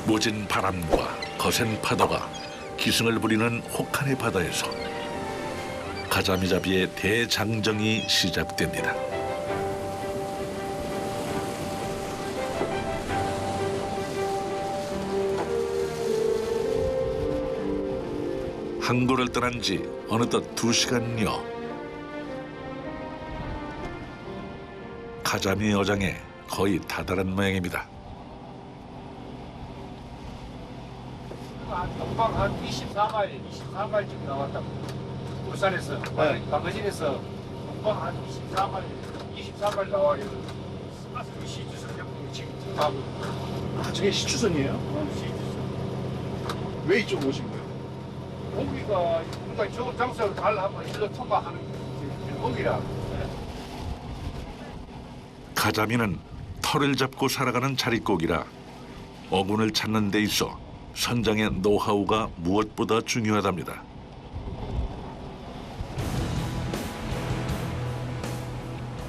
모진 바람과 거센 파도가 기승을 부리는 혹한의 바다에서 가자미잡이의 대장정이 시작됩니다. 항구를 떠난 지 어느덧 2시간여. 가자미 어장에 거의 다다른 모양입니다. 금방 한 24마일쯤 나왔다고. 울산에서, 강거진에서 금방 한 24마일 나와요. 시주선 지금 가고. 아, 저게 시추선이에요? 시주선. 왜 이쪽 오신 거예요? 고기가 뭔가 좋은 장소를 가려면 일로 통과하는 길목이라. 가자미는 털을 잡고 살아가는 자릿고기라 어군을 찾는 데 있어 선장의 노하우가 무엇보다 중요하답니다.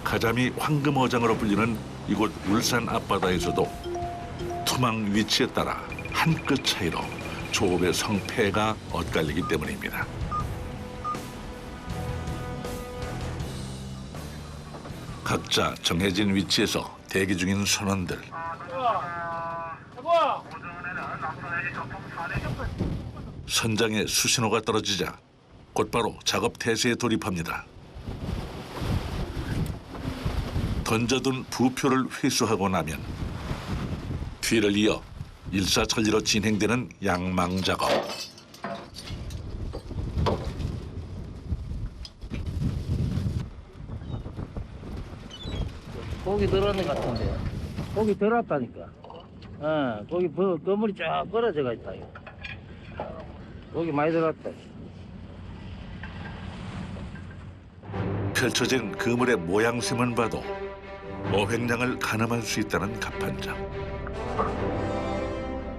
가자미 황금어장으로 불리는 이곳 울산 앞바다에서도 투망 위치에 따라 한 끗 차이로 조업의 성패가 엇갈리기 때문입니다. 각자 정해진 위치에서 대기 중인 선원들. 선장의 수신호가 떨어지자 곧바로 작업 태세에 돌입합니다. 던져둔 부표를 회수하고 나면 뒤를 이어 일사천리로 진행되는 양망 작업. 고기 들어오는 것 같은데. 고기 들어왔다니까. 고기 그물이 쫙 벌어져가 있다. 이거. 고기 많이 들어왔다. 펼쳐진 그물의 모양새만 봐도 어획량을 가늠할 수 있다는 갑판장.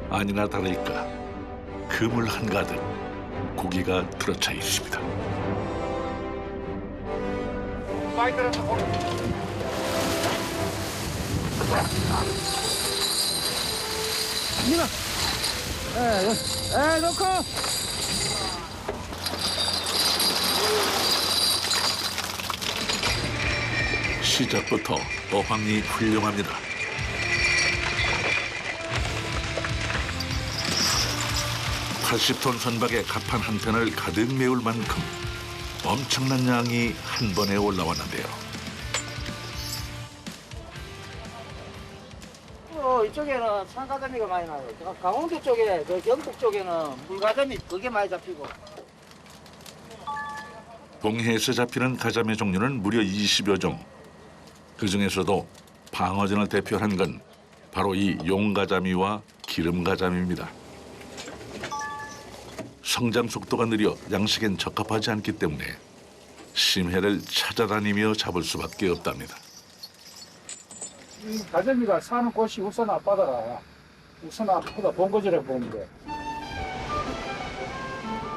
아니나 다를까 그물 한가득 고기가 들어차 있습니다. 많이 들어서 고기. 민아! 놓고! 시작부터 어황이 훌륭합니다. (80톤) 선박의 갑판 한 편을 가득 메울 만큼 엄청난 양이 한 번에 올라왔는데요. 이쪽에는 산가자미가 많이 나요. 강원도 쪽에, 경북 쪽에는 물가자미 그게 많이 잡히고. 동해에서 잡히는 가자미 종류는 무려 20여 종. 그중에서도 방어전을 대표하는 건 바로 이 용가자미와 기름가자미입니다. 성장 속도가 느려 양식엔 적합하지 않기 때문에 심해를 찾아다니며 잡을 수밖에 없답니다. 이 가자미가 사는 곳이 울산 앞바다라. 울산 앞바다 본거지라고 보면 돼.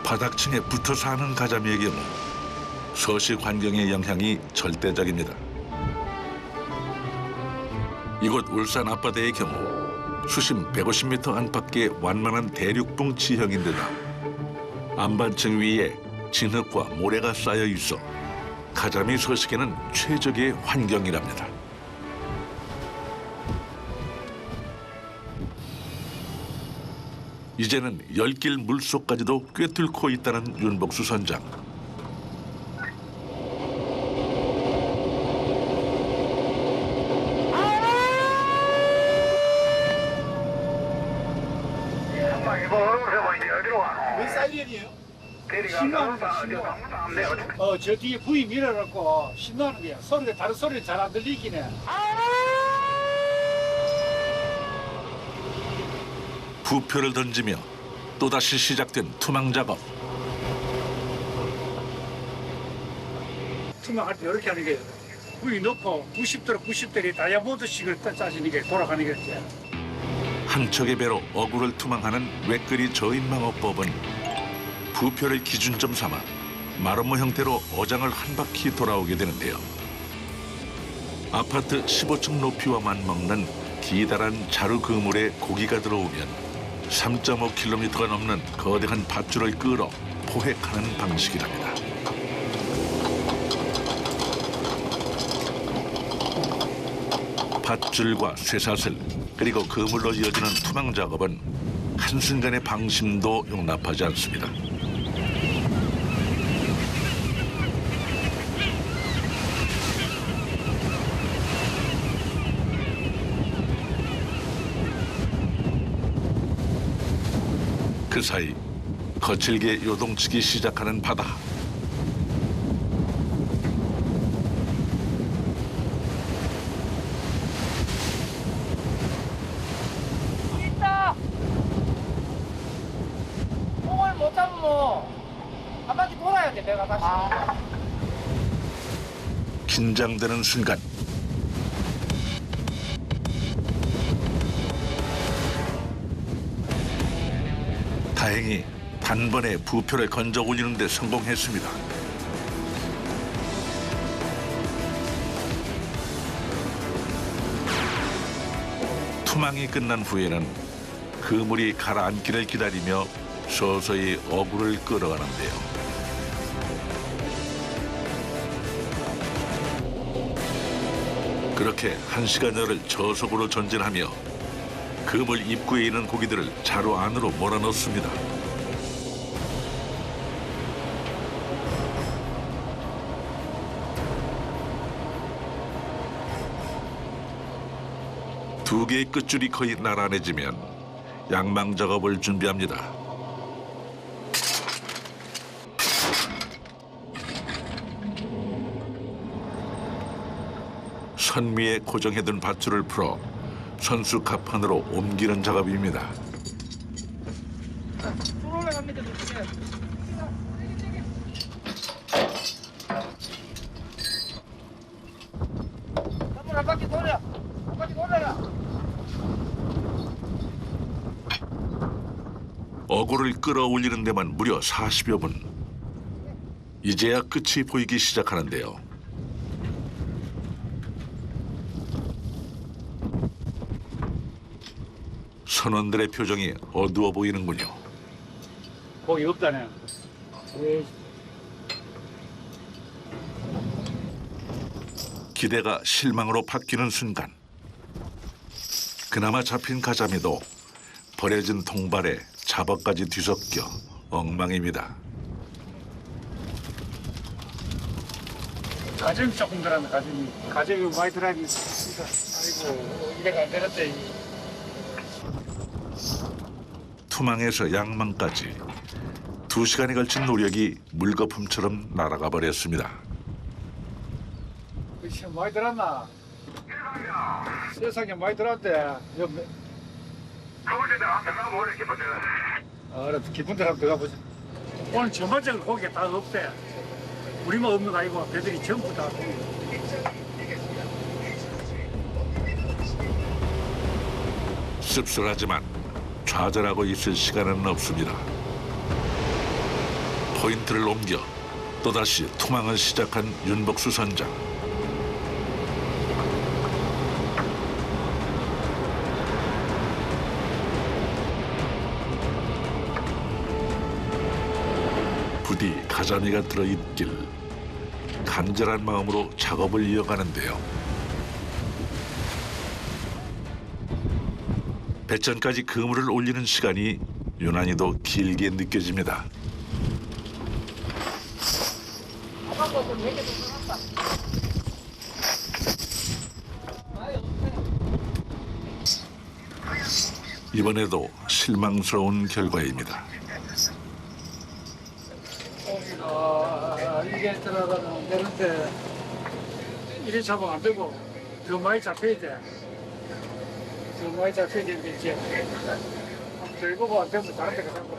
바닥층에 붙어 사는 가자미의 경우 서식 환경의 영향이 절대적입니다. 이곳 울산 앞바다의 경우 수심 150m 안팎의 완만한 대륙붕 지형인데다 안반층 위에 진흙과 모래가 쌓여 있어 가자미 서식에는 최적의 환경이랍니다. 이제는 열길 물속까지도 꿰뚫고 있다는 윤복수 선장. 몇 사이엔이에요? 신나는 거야, 신나. 저 뒤에 부위 밀어놓고 신나는 거야. 소리가 다른 소리는 잘 안 들리긴 해. 부표를 던지며 또다시 시작된 투망 작업. 투명할 때 이렇게 하는 게 부위 넣고 90도로 다이아몬드식을 짜지는 게 돌아가는 거지. 한 척의 배로 어구를 투망하는 외끌이 저인망어법은 부표를 기준점 삼아 마름모 형태로 어장을 한 바퀴 돌아오게 되는데요. 아파트 15층 높이와 맞먹는 기다란 자루 그물에 고기가 들어오면 3.5km가 넘는 거대한 밧줄을 끌어 포획하는 방식이랍니다. 밧줄과 쇠사슬 그리고 그물로 이어지는 투망 작업은 한순간의 방심도 용납하지 않습니다. 그 사이 거칠게 요동치기 시작하는 바다. 있다. 뽕을 못 잡으면 한 바퀴 돌아야 돼, 내가 다시. 긴장되는 순간 다행히 단번에 부표를 건져 올리는 데 성공했습니다. 투망이 끝난 후에는 그물이 가라앉기를 기다리며 서서히 어구를 끌어가는데요. 그렇게 1시간여를 저속으로 전진하며 그물 입구에 있는 고기들을 자루 안으로 몰아넣습니다. 두 개의 끝줄이 거의 나란해지면 양망 작업을 준비합니다. 선 위에 고정해둔 밧줄을 풀어 선수 갑판으로 옮기는 작업입니다. 줄 올라갑니다, 한번 한 바퀴 돌려. 한 바퀴 돌려라. 어구를 끌어올리는 데만 무려 40여 분. 이제야 끝이 보이기 시작하는데요. 선원들의 표정이 어두워 보이는군요. 거기 없다네. 기대가 실망으로 바뀌는 순간 그나마 잡힌 가자미도 버려진 통발에 잡어까지 뒤섞여 엉망입니다. 가정이 조금 들었네, 가정이. 가정이 많이 들어있는 아이고, 이래가 안 되는데. 투망에서 양망까지 2시간에 걸친 노력이 물거품처럼 날아가 버렸습니다. 시험 많이 들었나? 세상에 많이 들었대. 알았어, 기분 들어 들어가보자. 오늘 전반적으로 고기가 다 없대. 우리만 없는 거 아니고 배들이 전부 다. 씁쓸하지만 좌절하고 있을 시간은 없습니다. 포인트를 옮겨 또다시 투망을 시작한 윤복수 선장. 부디 가자미가 들어있길 간절한 마음으로 작업을 이어가는데요. 배전까지 그물을 올리는 시간이 유난히도 길게 느껴집니다. 이번에도 실망스러운 결과입니다. 이게 들어가면 되는데 이래 잡으면 안 되고 더 많이 잡혀야 돼. 더 많이 잡혀야 되는데 이제 들고 안 되면 다른 데가 잡고.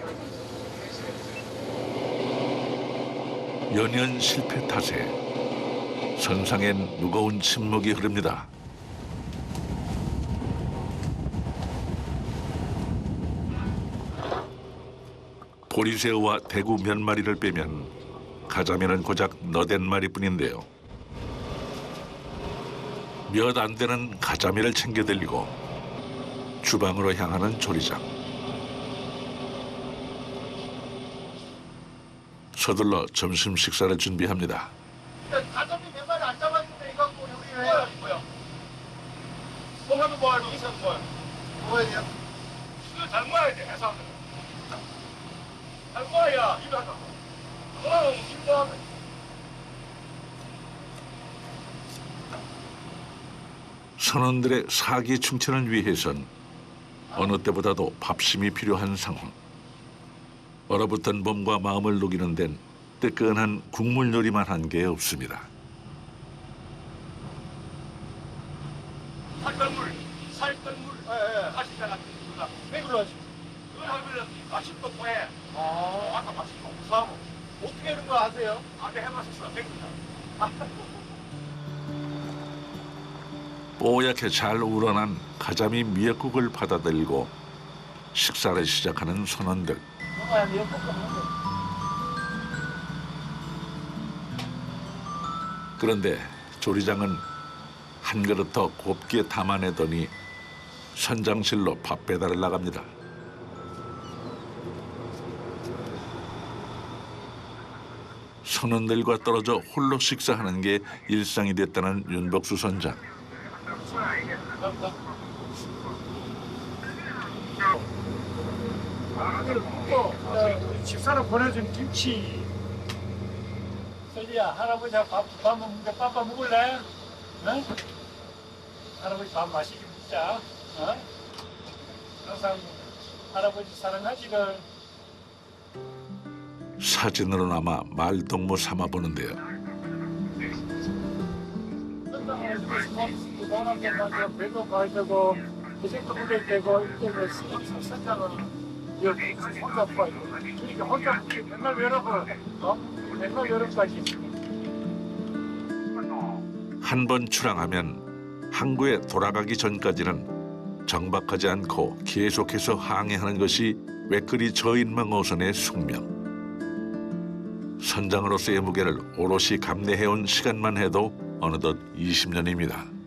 연이은 실패 탓에 선상엔 무거운 침묵이 흐릅니다. 보리새우와 대구 몇 마리를 빼면 가자미는 고작 너댓 마리뿐인데요. 몇 안 되는 가자미를 챙겨 들리고 주방으로 향하는 조리장. 서둘러 점심 식사를 준비합니다. 가자미 몇 마리 안 잡았는데 이거 갖고 우리 왜? 뭐야? 뭐 하면 뭐 하는 있어 뭐야? 뭐 해야 돼? 이거 잘 모아야 돼 해서. 잘 모아야 이거 하자. 이거 선원들의 사기 충천을 위해선 어느 때보다도 밥심이 필요한 상황. 얼어붙은 몸과 마음을 녹이는 데는 뜨끈한 국물 요리만 한 게 없습니다. 살떨물, 가시잖아. 왜 그러지? 그걸 하면 맛있고 해. 아까 맛있고 무사하고. 어떻게 하는 거 아세요? 아까 해봤었어. 됩니다. 뽀얗게 잘 우러난 가자미 미역국을 받아들고 식사를 시작하는 선원들. 그런데 조리장은 한 그릇 더 곱게 담아내더니 선장실로 밥 배달을 나갑니다. 선원들과 떨어져 홀로 식사하는 게 일상이 됐다는 윤복수 선장. 또 집사로 보내준 김치. 설리야, 할아버지하고 밥 먹는데 밥 먹을래? 응? 할아버지 밥 맛있게 먹자. 어? 항상 할아버지 사랑하지를. 사진으로나마 말동무 삼아 보는데요. 배도 가야 되고, 도색도 올릴 때고, 이때 선장은 여기 혼자 봐요. 그러니까 혼자 맨날 외로워. 맨날 외롭까지. 한 번 출항하면 항구에 돌아가기 전까지는 정박하지 않고 계속해서 항해하는 것이 외끌이 저인망 어선의 숙명. 선장으로서의 무게를 오롯이 감내해온 시간만 해도 어느덧 20년입니다.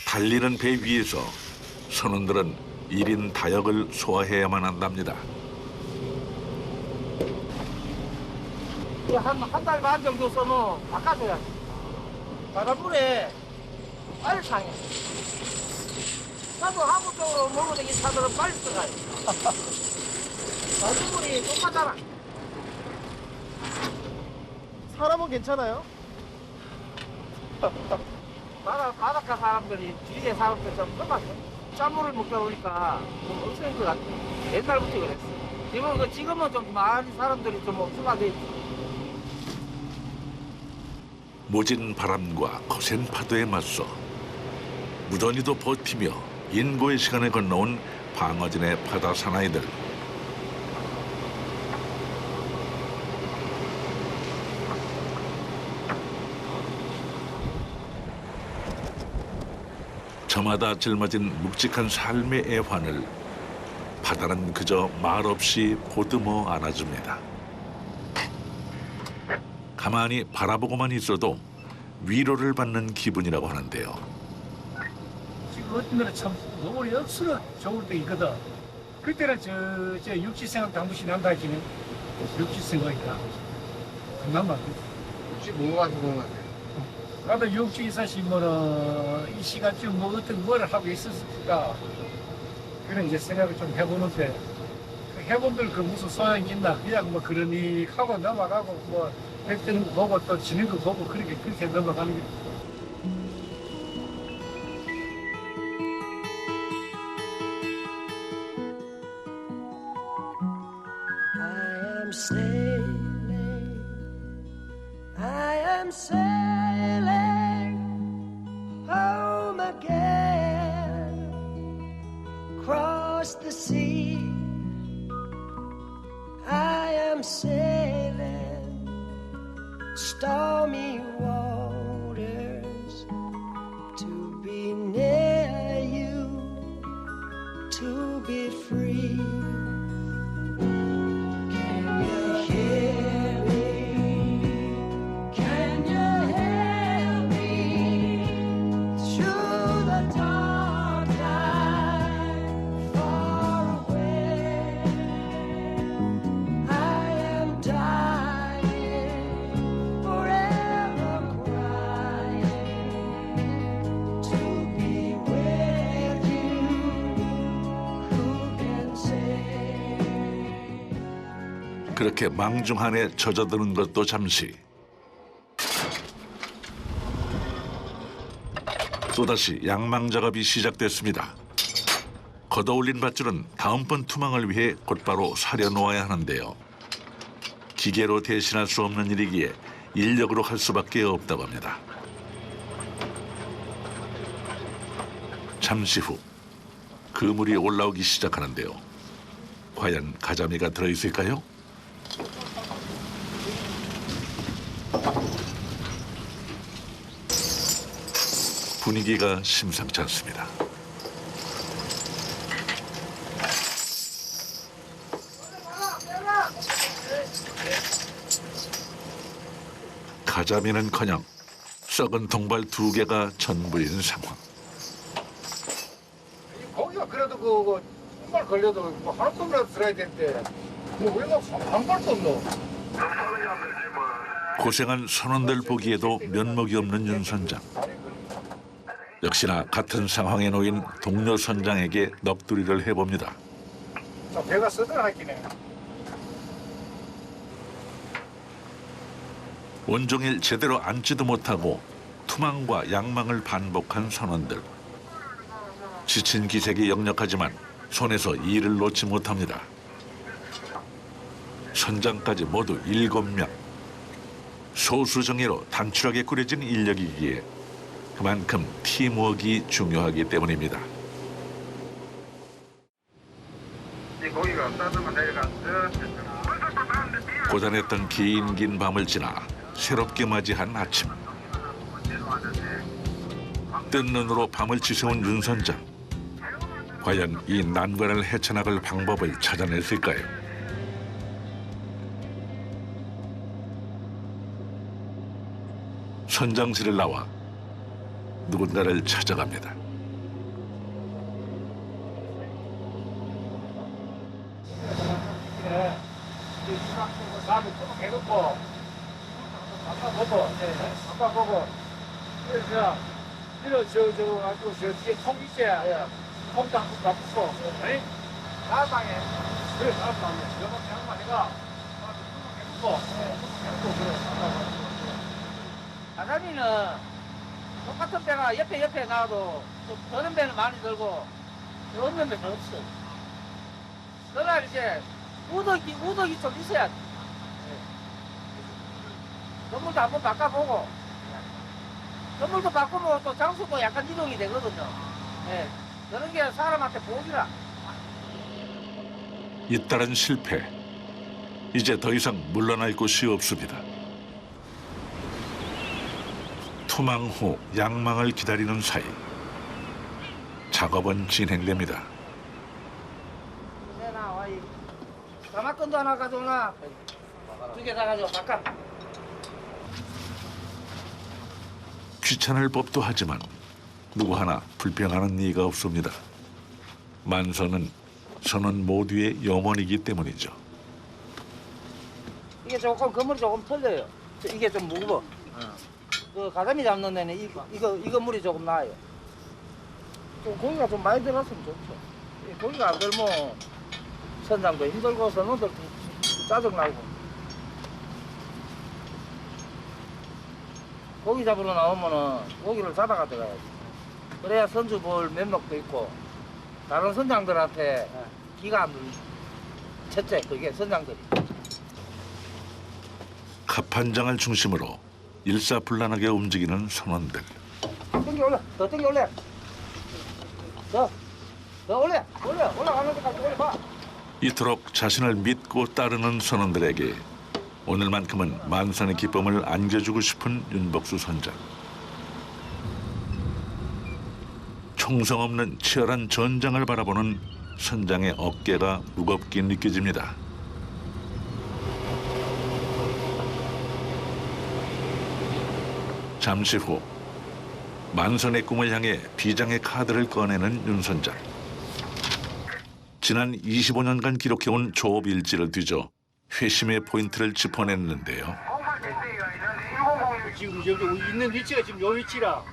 달리는 배 위에서 선원들은 1인 다역을 소화해야만 한답니다. 한 달 반 정도 써면 바꿔줘야 돼. 바닷물에 빨리 상해. 나도 한국 쪽으로 먹는 이 차들은 빨리 들어가요. 바닷물이 똑같잖아. 사람은 괜찮아요? 바닷가 사람들이 뒤에 사람들 좀 끝났어. 짠물을 먹다 보니까 좀 없어진 것 같아. 옛날부터 그랬어. 지금은 좀 많이 사람들이 좀 없어가돼 있지. 모진 바람과 거센 파도에 맞서 무던히도 버티며 인고의 시간을 건너온 방어진의 바다 사나이들. 저마다 짊어진 묵직한 삶의 애환을 바다는 그저 말없이 보듬어 안아줍니다. 가만히 바라보고만 있어도 위로를 받는 기분이라고 하는데요. 지금 어떤 데는 참 노을이 억수로 좋을 때 있거든. 그때는 저 육지 생각도 한 번씩 난다 했지만 육지 생각이니까 금방 맞거든. 혹시 뭐가 좋은 것 같아요? 나도 육지에 사시면은 이 시간쯤 뭐 어떤 뭘 하고 있었을까 그런 이제 생각을 좀 해보는데 그 해본들 그 무슨 소용이 있나 그냥 뭐 그러니 하고 넘어가고 뭐 뵙는 거 보고 또 지는 거 보고 그렇게 넘어가는 게. I am sailing home again, across the sea. I am sailing stormy waters to be near you, to be free. Can you hear me? 그렇게 망중한에 젖어드는 것도 잠시. 또다시 양망 작업이 시작됐습니다. 걷어올린 밧줄은 다음번 투망을 위해 곧바로 사려놓아야 하는데요. 기계로 대신할 수 없는 일이기에 인력으로 할 수밖에 없다고 합니다. 잠시 후 그물이 올라오기 시작하는데요. 과연 가자미가 들어있을까요? 분위기가 심상치 않습니다. 가자미는커녕 썩은 통발 2개가 전부인 상황. 고기가 그래도 그 정말 걸려도 뭐 하루 동안이라도 들어야 되는데 뭐왜한 발도 없노? 고생한 선원들 보기에도 면목이 없는 윤 선장. 역시나 같은 상황에 놓인 동료 선장에게 넋두리를 해봅니다. 배가 쓰들하긴 해. 온종일 제대로 앉지도 못하고 투망과 양망을 반복한 선원들. 지친 기색이 역력하지만 손에서 일을 놓지 못합니다. 선장까지 모두 7명. 소수정예로 단출하게 꾸려진 인력이기에 그만큼 팀워크가 중요하기 때문입니다. 고단했던 긴 밤을 지나 새롭게 맞이한 아침. 뜬 눈으로 밤을 지새운 윤 선장. 과연 이 난관을 헤쳐나갈 방법을 찾아냈을까요? 선장실을 나와 누군가를 찾아갑니다. 다음에 좀 해놓고 아까 보고 그래서 이런 저거 가지고 저 뒤에 통 있지? 통도 한번 가보고 다음방에 그래 다음방에 저번에 한번 해가 해놓고 가자미는 똑같은 배가 옆에 나와도 좀 더는 배는 많이 들고 없는 배는 없어. 그러나 이제 우덕이 좀 있어야 돼. 건물도 한번 바꿔보고 건물도 바꾸면 또 장소도 약간 이동이 되거든요. 예. 그런 게 사람한테 보기라. 잇따른 실패. 이제 더 이상 물러날 곳이 없습니다. 투망 후 양망을 기다리는 사이 작업은 진행됩니다. 네, 나와. 가마끈도 하나 가져오나? 2개 다 가져와. 바꿔. 귀찮을 법도 하지만 누구 하나 불평하는 이가 없습니다. 만선은 선원 모두의 염원이기 때문이죠. 이게 조금 그물이 조금 틀려요. 이게 좀 무거워. 그 가자미 잡는 데는 이거 물이 조금 나아요. 좀 고기가 좀 많이 들어갔으면 좋죠. 이 고기가 안 들면 선장도 힘들고 선원들도 짜증나고. 고기 잡으러 나오면은 고기를 잡아가 들어가야지. 그래야 선주 볼 면목도 있고 다른 선장들한테 기가 안 눌리죠. 첫째 그게 선장들이. 갑판장을 중심으로 일사불란하게 움직이는 선원들. 땡겨 올려. 더 땡겨 올려. 더 올라가는 데까지 올려봐. 이토록 자신을 믿고 따르는 선원들에게 오늘만큼은 만선의 기쁨을 안겨주고 싶은 윤복수 선장. 총성 없는 치열한 전장을 바라보는 선장의 어깨가 무겁게 느껴집니다. 잠시 후 만선의 꿈을 향해 비장의 카드를 꺼내는 윤 선장. 지난 25년간 기록해온 조업 일지를 뒤져 회심의 포인트를 짚어냈는데요. 지금 여기 있는 위치가 지금 요 위치라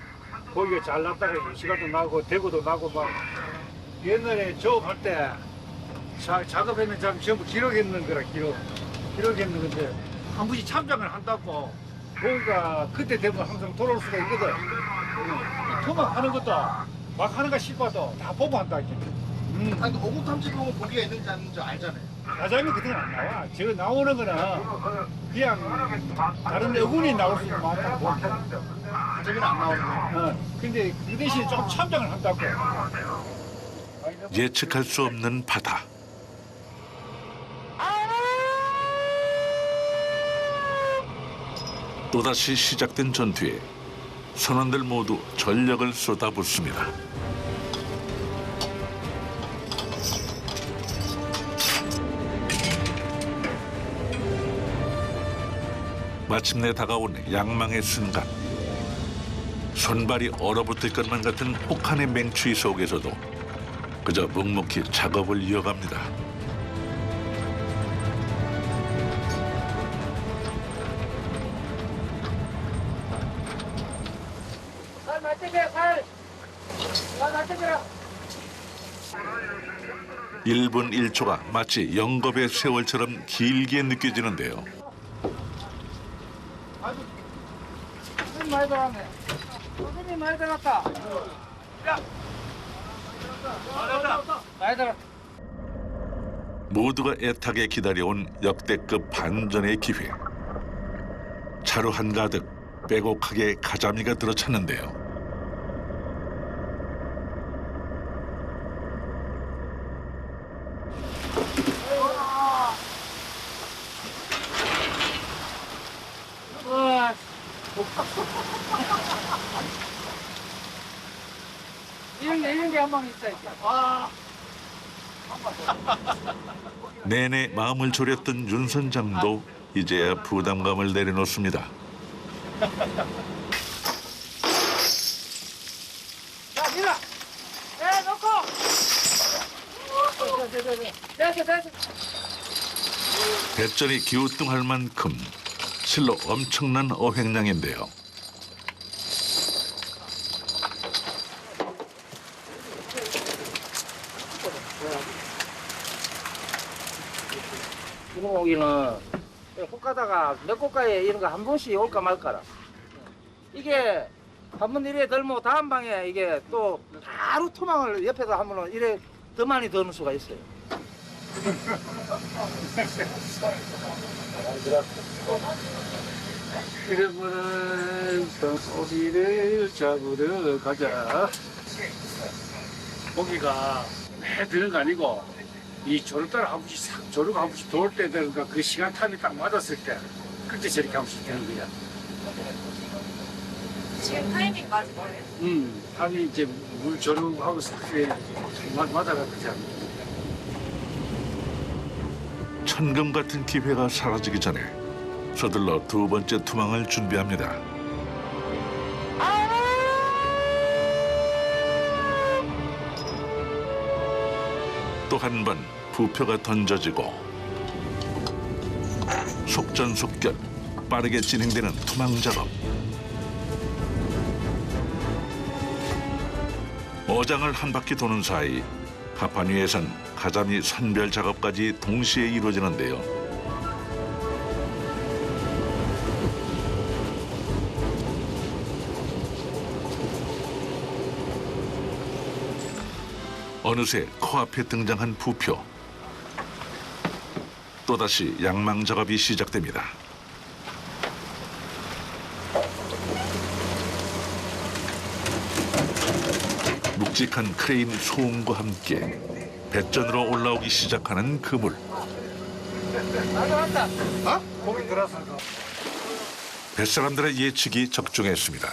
거기가 잘 났다가 시간도 나고 대구도 나고 막 옛날에 조업할 때 작업했는 참 전부 기록했는 거라 기록. 이러겠는 건데 한 번씩 참작을 한다고 거기가 그때 되면 항상 돌아올 수가 있거든. 이 토막 하는 것도 막 하는가 싶어도 다 보고 한다 이렇게. 아니, 어묵 탐지 보면 고기가 있는지 안 있는지 알잖아요. 가자미 그때는 안 나와. 저 나오는 거는 그냥 다른 어군이 나올 수 있는 많다고. 가자미는 안 나오는 거예요. 근데 그 대신 조금 참작을 한다고. 예측할 수 없는 바다. 또다시 시작된 전투에 선원들 모두 전력을 쏟아붓습니다. 마침내 다가온 양망의 순간. 손발이 얼어붙을 것만 같은 혹한의 맹추위 속에서도 그저 묵묵히 작업을 이어갑니다. 살 맞춰줘, 살. 살 맞춰줘라. 1분 1초가 마치 영겁의 세월처럼 길게 느껴지는데요. 손이 많이 들어갔네. 손이 많이 들어갔다. 많이 들어. 모두가 애타게 기다려온 역대급 반전의 기회. 차로 한가득 빼곡하게 가자미가 들어찼는데요. 와. 이런 게 한 방 있어 이렇게. 내내 마음을 졸였던 윤 선장도 이제야 부담감을 내려놓습니다. 자, 밀어. 네, 놓고. 됐어. 배전이 기우뚱할 만큼 실로 엄청난 어획량인데요. 구멍오기는 혹 가다가 몇 곳가에 이런 거 한 번씩 올까 말까라. 이게 한 번 이래 들면 다음 방에 이게 또 바로 토막을 옆에서 하면은 이래 더 많이 더 넣을 수가 있어요. 그러면은 고기를 잡으러 가자. 고기가 매 드는 거 아니고 이 조를 따라 한 번씩 싹 조르고 한 번씩 돌 때 되니까 그 시간 탐이 딱 맞았을 때 그때 저렇게 한 번씩 되는 거야. 지금 타이밍 맞은 거예요? 탐이 이제 물 조르고 하고 싹 맞아가지고 천금 같은 기회가 사라지기 전에 서둘러 두 번째 투망을 준비합니다. 또 한 번 부표가 던져지고 속전속결 빠르게 진행되는 투망 작업. 어장을 한 바퀴 도는 사이 하판 위에선 가자미 선별 작업까지 동시에 이루어지는데요. 어느새 코앞에 등장한 부표. 또다시 양망 작업이 시작됩니다. 묵직한 크레인 소음과 함께 배전으로 올라오기 시작하는 그물. 맞아. 고기 들어서 뱃사람들의 예측이 적중했습니다.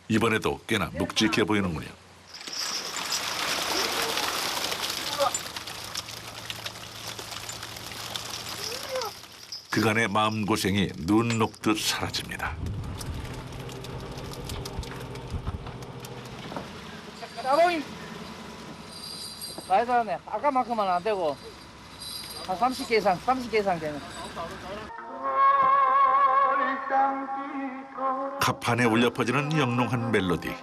이번에도 꽤나 묵직해 보이는군요. 그간의 마음고생이 눈 녹듯 사라집니다. 따봉이 많이 들었네. 아까만큼은 안 되고 한 30개 이상 되네. 갑판에 울려 퍼지는 영롱한 멜로디.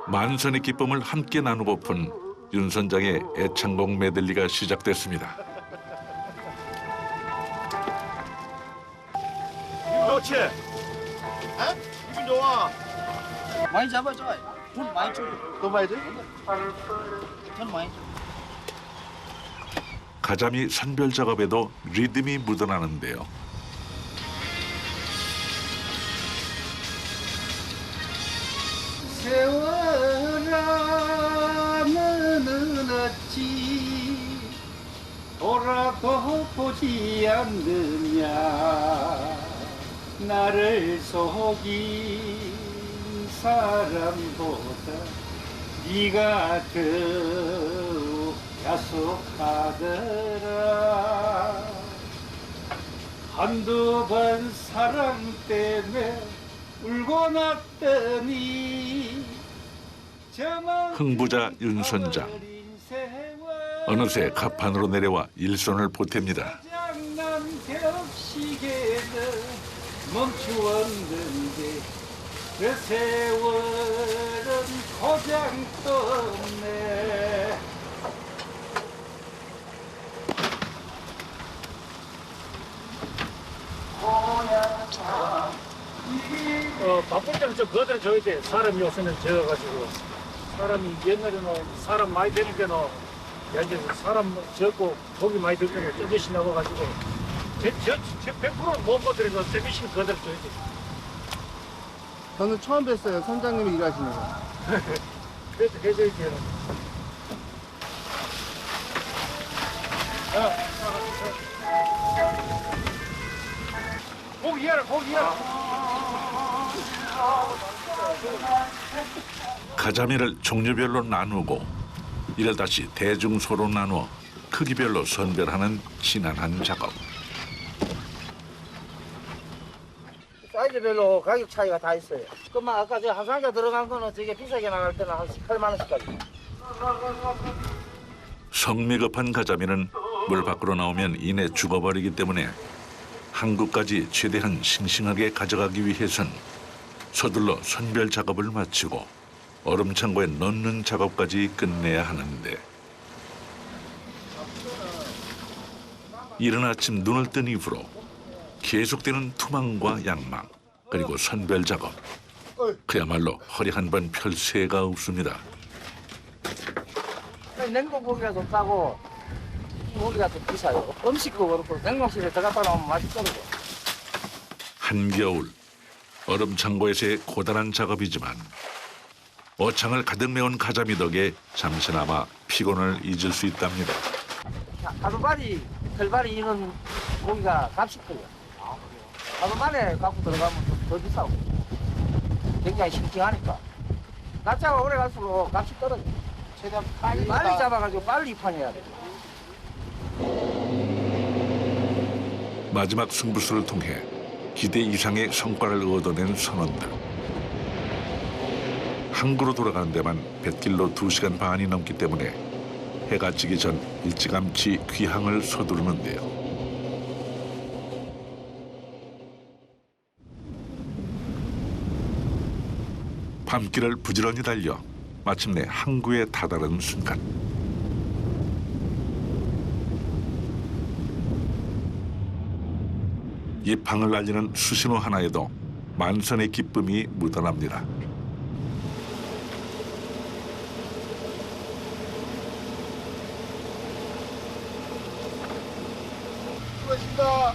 만선의 기쁨을 함께 나누고픈 윤선장의 애창곡 메들리가 시작됐습니다. 좋지? 에? 기분 좋아. 많이 잡아줘. 돈 많이 줘. 더 봐야지. 돈 많이 줘. 가자미 선별 작업에도 리듬이 묻어나는데요. 세월아 너는 어찌 돌아도 보지 않느냐 나를 속인 사람보다 네가 더욱 야속하더라 한두 번 사랑 때문에 울고 났더니 흥부자 윤선장. 어느새 갑판으로 내려와 일손을 보탭니다. 장난 벽시계는 멈추었는데 그 세월은 고장 떴네. 바쁠 때는 좀 거들어 줘야 돼. 사람이 요새는 적어가지고. 사람이 옛날에는 사람 많이 되는 데는 이제 사람 적고 고기 많이 들 때는 쩌듯이 나와가지고 저 100% 못 거들어서 쩌듯이 거들어 줘야 돼. 저는 처음 뵀어요. 선장님이 일하시는 거. 그래서 해줘야 돼요. 고기야, 고기야. 가자미를 종류별로 나누고 이를 다시 대중소로 나누어 크기별로 선별하는 지난한 작업. 사이즈별로 가격 차이가 다 있어요. 그만 아까 저 한 상자 들어간 거는 저게 비싸게 나갈 때는 한 18만 원씩까지. 성미 급한 가자미는 물 밖으로 나오면 이내 죽어버리기 때문에 한국까지 최대한 싱싱하게 가져가기 위해선 서둘러 선별 작업을 마치고 얼음 창고에 넣는 작업까지 끝내야 하는데 이른 아침 눈을 뜬 이후로 계속되는 투망과 양망 그리고 선별 작업. 그야말로 허리 한 번 펼 새가 없습니다. 냉동 고기가 좀 싸고 고기가 좀 비싸요. 음식도 그렇고 냉동실에 들어갔다 나오면 맛이 떨어져. 한겨울 얼음 창고에서의 고단한 작업이지만 어창을 가득 메운 가자미 덕에 잠시나마 피곤을 잊을 수 있답니다. 하루발이, 털발이 이런 고기가 값이 커요. 하루 만에 갖고 들어가면 좀 더 비싸고 굉장히 싱싱하니까 낮자가 오래 갈수록 값이 떨어져. 최대한 빨리 잡아가지고 빨리 입판해야 돼. 마지막 승부수를 통해 기대 이상의 성과를 얻어낸 선원들. 항구로 돌아가는 데만 뱃길로 2시간 반이 넘기 때문에 해가 지기 전 일찌감치 귀향을 서두르는데요. 밤길을 부지런히 달려 마침내 항구에 다다른 순간 이 방을 알리는 수신호 하나에도 만선의 기쁨이 묻어납니다. 수고하셨습니다.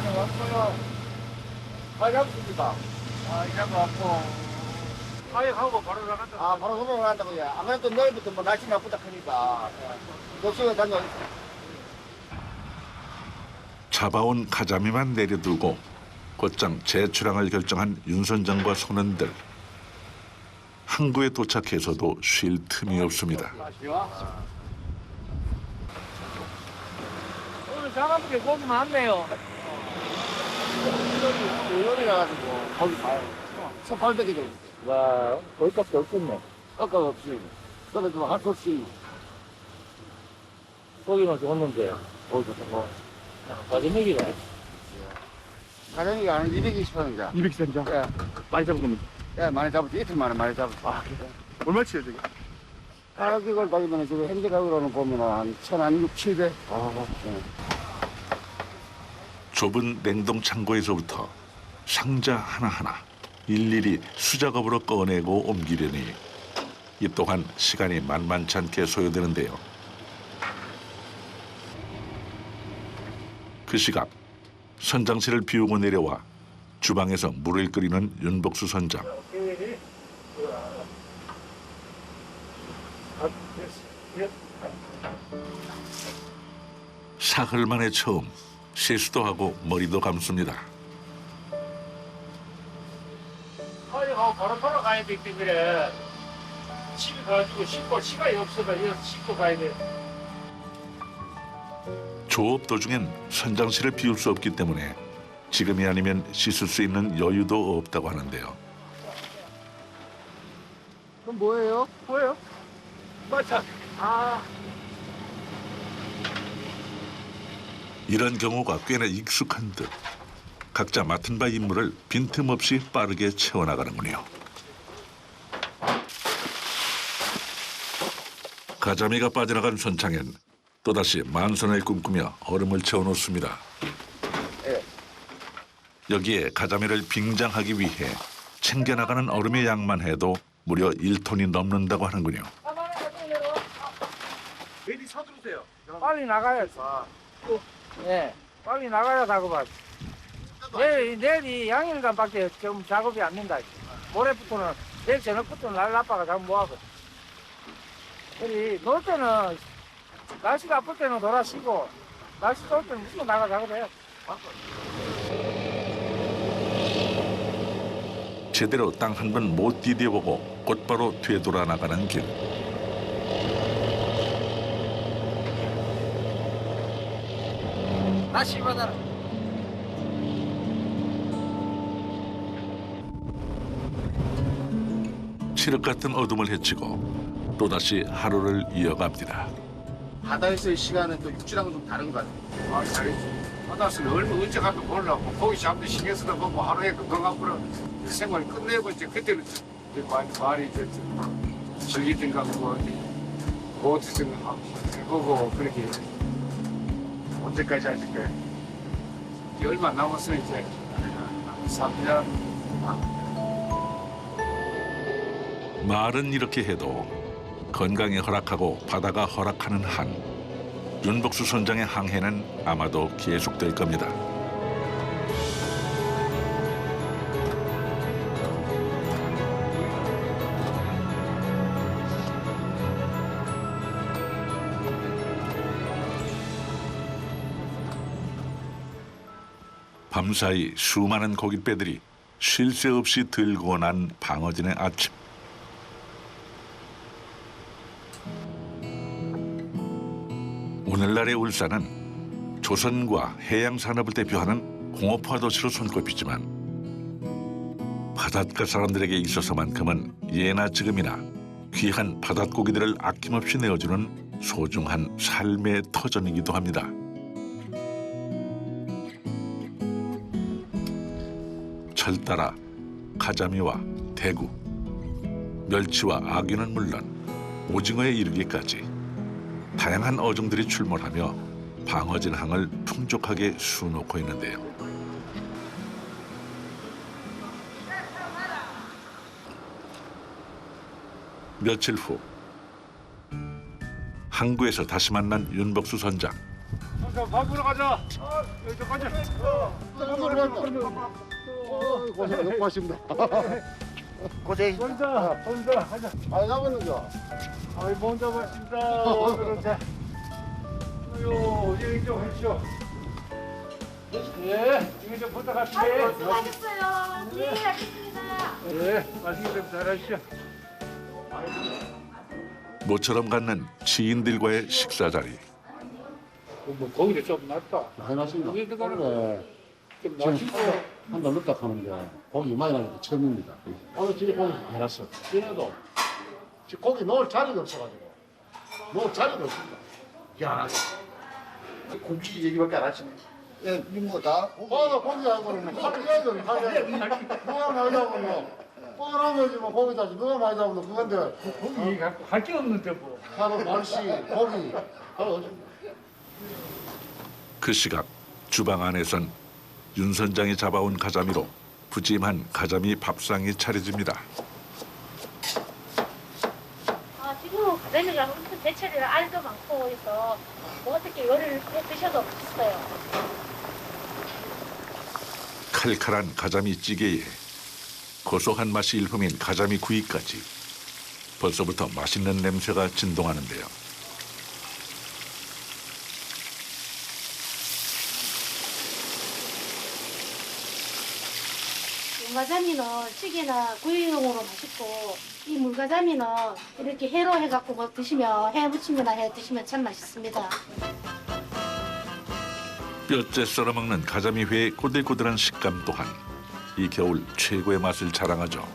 네, 왔어요. 가잡습니다. 이제 왔고. 하역하고 바로 나간다. 아, 바로 손으로 한다고요. 아무래도 내일부터 뭐 날씨 나쁘다 하니까. 역시가 다녀. 잡아온 가자미만 내려두고 곧장 재출항을 결정한 윤선장과 선원들. 항구에 도착해서도 쉴 틈이 없습니다. 오늘 장암께 고기 많네요. 요리 나가지고 거기 가요. 1,800개 정도. 와, 거기까지 없겠네. 아까 없이. 그래도 한 솥씩. 고기는 좋았는데, 거기서 뭐. 가지맥이네. 가장이가 한 220원입니다. 220cm. 예. 많이 잡은 겁니다. 예, 많이 잡았죠. 이틀 만에 많이 잡았죠. 얼마치예요, 저게? 가격을 따지면 지금 현재 가격으로는 보면 한 1,600, 700. 좁은 냉동 창고에서부터 상자 하나하나 일일이 수작업으로 꺼내고 옮기려니 이 또한 시간이 만만치 않게 소요되는데요. 그 시각 선장실을 비우고 내려와 주방에서 물을 끓이는 윤복수 선장. 사흘 만에 처음 세수도 하고 머리도 감습니다. 가지고 바로 돌아가야 되기 때문에 집에 가지고 씻고 시간이 없어서 여기서 씻고 가야 돼. 조업 도중엔 선장실을 비울 수 없기 때문에 지금이 아니면 씻을 수 있는 여유도 없다고 하는데요. 그럼 뭐예요? 뭐예요? 마차. 이런 경우가 꽤나 익숙한 듯 각자 맡은 바 임무를 빈틈없이 빠르게 채워나가는군요. 가자미가 빠져나간 선창엔 또다시 만선을 꿈꾸며 얼음을 채워놓습니다. 여기에 가자미를 빙장하기 위해 챙겨나가는 얼음의 양만 해도 무려 1톤이 넘는다고 하는군요. 괜히 서두르세요. 빨리 나가야지. 예, 빨리 나가야 작업하지. 내일이 양일간밖에 지금 작업이 안 된다. 모레부터는 내일 저녁부터는 날 나빠가 작업 뭐하고. 그리 놀 때는 날씨가 아플 때는 돌아 쉬고 날씨 좋을 때는 무조건 나가 작업해요. 제대로 땅 한 번 못 디뎌보고 곧바로 되돌아 나가는 길. 다시 받아라. 칠흑 같은 어둠을 헤치고 또다시 하루를 이어갑니다. 바다에서의 시간은 또 육지랑은 좀 다른 것 같아요. 아, 잘했지. 바다스는 얼마 언제 가도 몰라. 뭐 고기 잡는 신경 쓰다 보면 하루에 그 건강으로 생활 끝내고 이제 그때는 많이 이제 즐기든가 뭐 보트 생각하고 해보고 그렇게 언제까지 할까. 얼마 남았으면 이제 3년. 말은 이렇게 해도 건강이 허락하고 바다가 허락하는 한 윤복수 선장의 항해는 아마도 계속될 겁니다. 밤사이 수많은 고깃배들이 쉴 새 없이 들고 난 방어진의 아침. 오늘날의 울산은 조선과 해양산업을 대표하는 공업화 도시로 손꼽히지만 바닷가 사람들에게 있어서만큼은 예나 지금이나 귀한 바닷고기들을 아낌없이 내어주는 소중한 삶의 터전이기도 합니다. 철따라 가자미와 대구, 멸치와 아귀는 물론 오징어에 이르기까지 다양한 어종들이 출몰하며 방어진 항을 풍족하게 수놓고 있는데요. 며칠 후 항구에서 다시 만난 윤복수 선장. 밥 먹으러 가자. 여기 가자. 고맙습니다. 고생. 혼자 가자. 많이 잡았는죠? 아이 먼저 봤습니다. 오늘은 자. 아유, 여기 좀 해주시오. 예, 이거 좀 부탁할게. 수고하셨어요. 네, 알겠습니다. 예, 맛있게 좀 잘하시오. 모처럼 갖는 지인들과의 식사 자리. 뭐 고기를 좀 낫다. 많이 났습니다. 여기 들어가는 원래 좀 지금 맛있어. 한달 넣다 하는데 고기 많이 나는 게 처음입니다. 오늘 진짜 고기 많이 났어. 그래도 지금 고기 넣을 자리가 없어가지고 넣을 자리가 없습니다. 야, 고기 얘기밖에 안 하시네. 예, 뭐 다. 고기 알고는 칼을 해야 돼. 칼을. 누가 많이 잡으면 뻔한 거지 뭐 고기 다지 누가 많이 잡으면 그건데 고기 갖고 할 게 없는데 뭐. 칼은 말씨 고기. 그 시각 주방 안에선 윤 선장이 잡아온 가자미로 푸짐한 가자미 밥상이 차려집니다. 지금 가자미가 엄청 대체를 알도 많고 해서 뭐 어떻게 요리를 해 드셔도 없어요. 칼칼한 가자미 찌개에 고소한 맛이 일품인 가자미 구이까지 벌써부터 맛있는 냄새가 진동하는데요. 물가자미는 찌개나 구이용으로 맛있고 이 물가자미는 이렇게 회로 해갖고 뭐 드시면 해 무침이나 해 드시면 참 맛있습니다. 뼈째 썰어먹는 가자미회의 꼬들꼬들한 식감 또한 이 겨울 최고의 맛을 자랑하죠.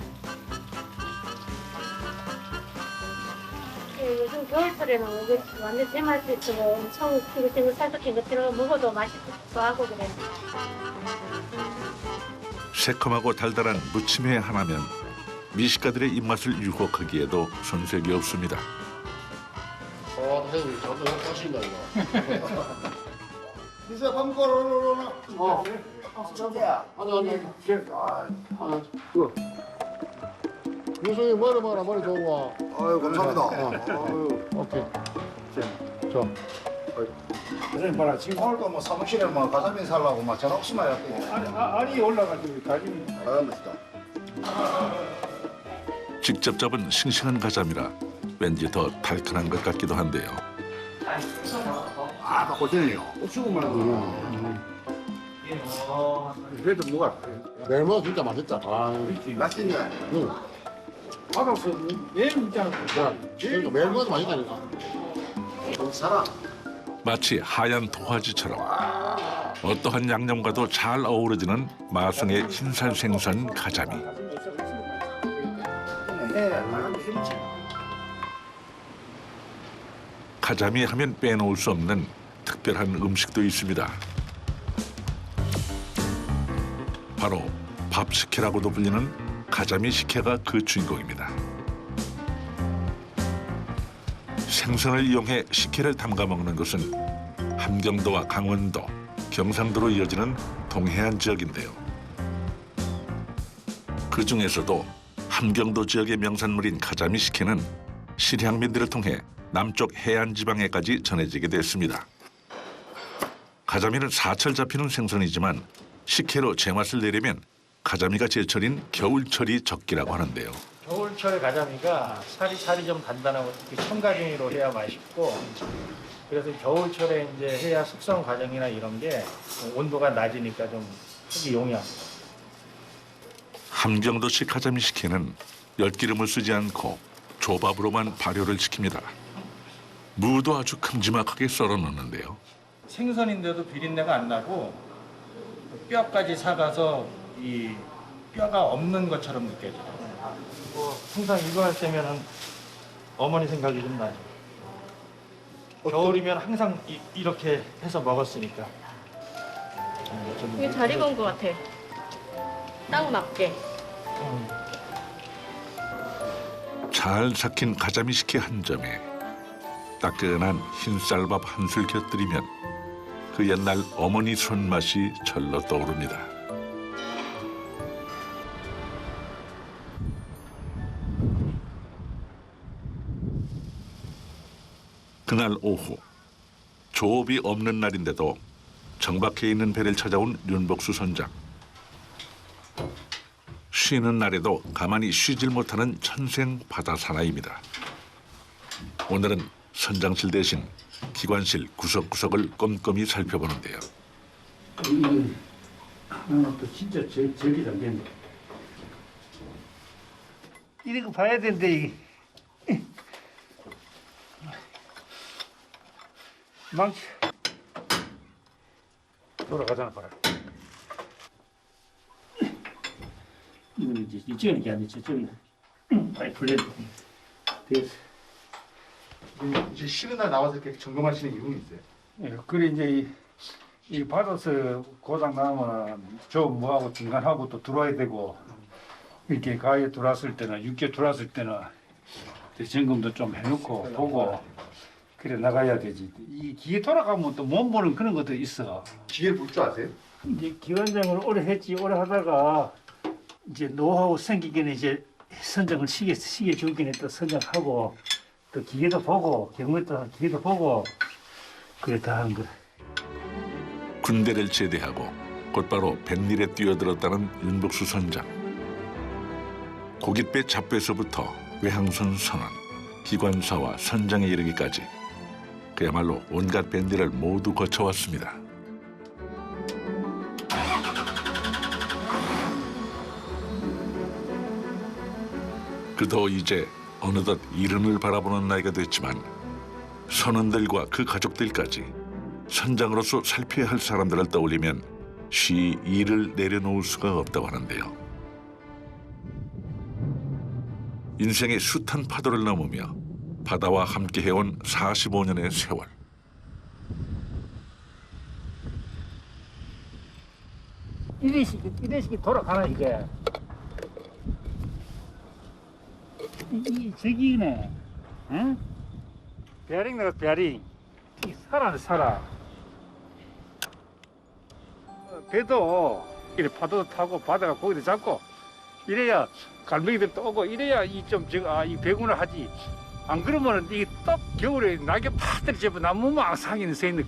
요즘 겨울철에는 이게 완전 제맛이 있고 엄청 탱글탱글 살짝인 것처럼 먹어도 맛있기도 하고 그래요. 새콤하고 달달한 무침회 하나면 미식가들의 입맛을 유혹하기에도 손색이 없습니다. 선생님 저도 하신다 이거. 이제 밥 먹으러 진짜야. 아니. 유승이 머리 봐라 머리 좋은 아유, 감사합니다. 오케이. 선생님 봐라 지금 오늘도 뭐 사무실에 뭐 가자미 살라고 막 전화 없으면 알이 올라가지고 가지고 아, 멋있다. 직접 잡은 싱싱한 가자미라 왠지 더 달큰한 것 같기도 한데요. 아, 고전이요. 그래도 뭐가 멜모 진짜 맛있다. 맛있네. 응. 바닥에서 매일 있잖아. 그러니까 멜모도 맛있다니까. 사람. 마치 하얀 도화지처럼 어떠한 양념과도 잘 어우러지는 마성의 흰살 생선 가자미. 가자미 하면 빼놓을 수 없는 특별한 음식도 있습니다. 바로 밥식혜라고도 불리는 가자미 식혜가 그 주인공입니다. 생선을 이용해 식혜를 담가 먹는 것은 함경도와 강원도, 경상도로 이어지는 동해안 지역인데요. 그 중에서도 함경도 지역의 명산물인 가자미 식혜는 실향민들을 통해 남쪽 해안 지방에까지 전해지게 됐습니다. 가자미는 사철 잡히는 생선이지만 식혜로 제맛을 내려면 가자미가 제철인 겨울철이 적기라고 하는데요. 겨울철 가자미가 살이 좀 단단하고 특히 청가자미로 해야 맛있고 그래서 겨울철에 이제 해야 숙성 과정이나 이런 게 온도가 낮으니까 좀 크게 용이합니다. 함경도식 가자미 식혜는 엿기름을 쓰지 않고 조밥으로만 발효를 시킵니다. 무도 아주 큼지막하게 썰어 넣는데요. 생선인데도 비린내가 안 나고 뼈까지 사가서 이 뼈가 없는 것처럼 느껴져요. 항상 이거 할 때면은 어머니 생각이 좀 나죠. 겨울이면 항상 이렇게 해서 먹었으니까. 이게 잘 익은 것 같아. 딱 맞게. 잘 삭힌 가자미 식혜 한 점에 따끈한 흰쌀밥 한술 곁들이면 그 옛날 어머니 손맛이 절로 떠오릅니다. 그날 오후 조업이 없는 날인데도 정박해 있는 배를 찾아온 윤복수 선장. 쉬는 날에도 가만히 쉬질 못하는 천생 바다 사나이입니다. 오늘은 선장실 대신 기관실 구석구석을 꼼꼼히 살펴보는데요. 또 진짜 저기 담겼네. 이런 거 봐야 되는데 이게. 망치. 돌아가잖아 봐라. 이거는 이제 이쪽은 이게 아니지 저쪽은 많이 풀렸네. 됐어. 이제 쉬는 날 나와서 이렇게 점검하시는 이유는 있어요? 예, 그래 이제 이 받아서 고장 나면 저 뭐하고 중간하고 또 들어와야 되고 이렇게 가에 들어왔을 때는 육지에 들어왔을 때는 점검도 좀 해놓고 보고 그래 나가야 되지. 이 기계 돌아가면 또 못 보는 그런 것도 있어. 기계 볼 줄 아세요? 이제 기관장을 오래 했지. 오래 하다가 이제 노하우 생기기는 이제 선정을 시계 주기는 또 선정하고 또 기계도 보고 경험도 기계도 보고 그래 다 한 거. 군대를 제대하고 곧바로 뱃일에 뛰어들었다는 윤복수 선장. 고깃배 잡배서부터 외항선 선원, 기관사와 선장에 이르기까지 그야말로 온갖 밴디를 모두 거쳐왔습니다. 그도 이제 어느덧 이른을 바라보는 나이가 됐지만 선원들과 그 가족들까지 선장으로서 살펴야 할 사람들을 떠올리면 쉬 일을 내려놓을 수가 없다고 하는데요. 인생의 숱한 파도를 넘으며 바다와 함께 해온 45년의 세월. 이래식이 돌아가나 이게. 이 저기네, 응? 베어링 나가 베어링. 이 살아. 배도 이렇게 파도 타고 바다가 고기도 잡고 이래야 갈매기들도 오고 이래야 이 배군을 하지. 안 그러면은 이게 딱 겨울에 낙엽 팍 떨어지면 나무만 상인에 서 있는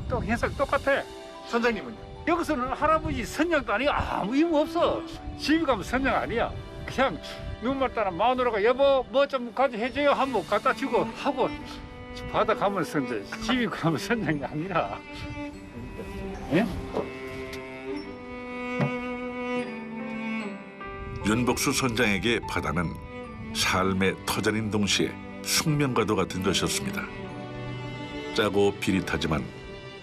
또 현상 똑같아. 선장님은요? 여기서는 할아버지 선장도 아니고 아무 이유 없어. 집에 가면 선장 아니야. 그냥 눈말 따라 마누라가 여보 뭐 좀 가져 해줘요 하면 갖다 주고 하고 바다 가면 선장, 집에 가면 선장이 아니라. 예? 윤복수 선장에게 바다는 삶의 터전인 동시에 숙명과도 같은 것이었습니다. 짜고 비릿하지만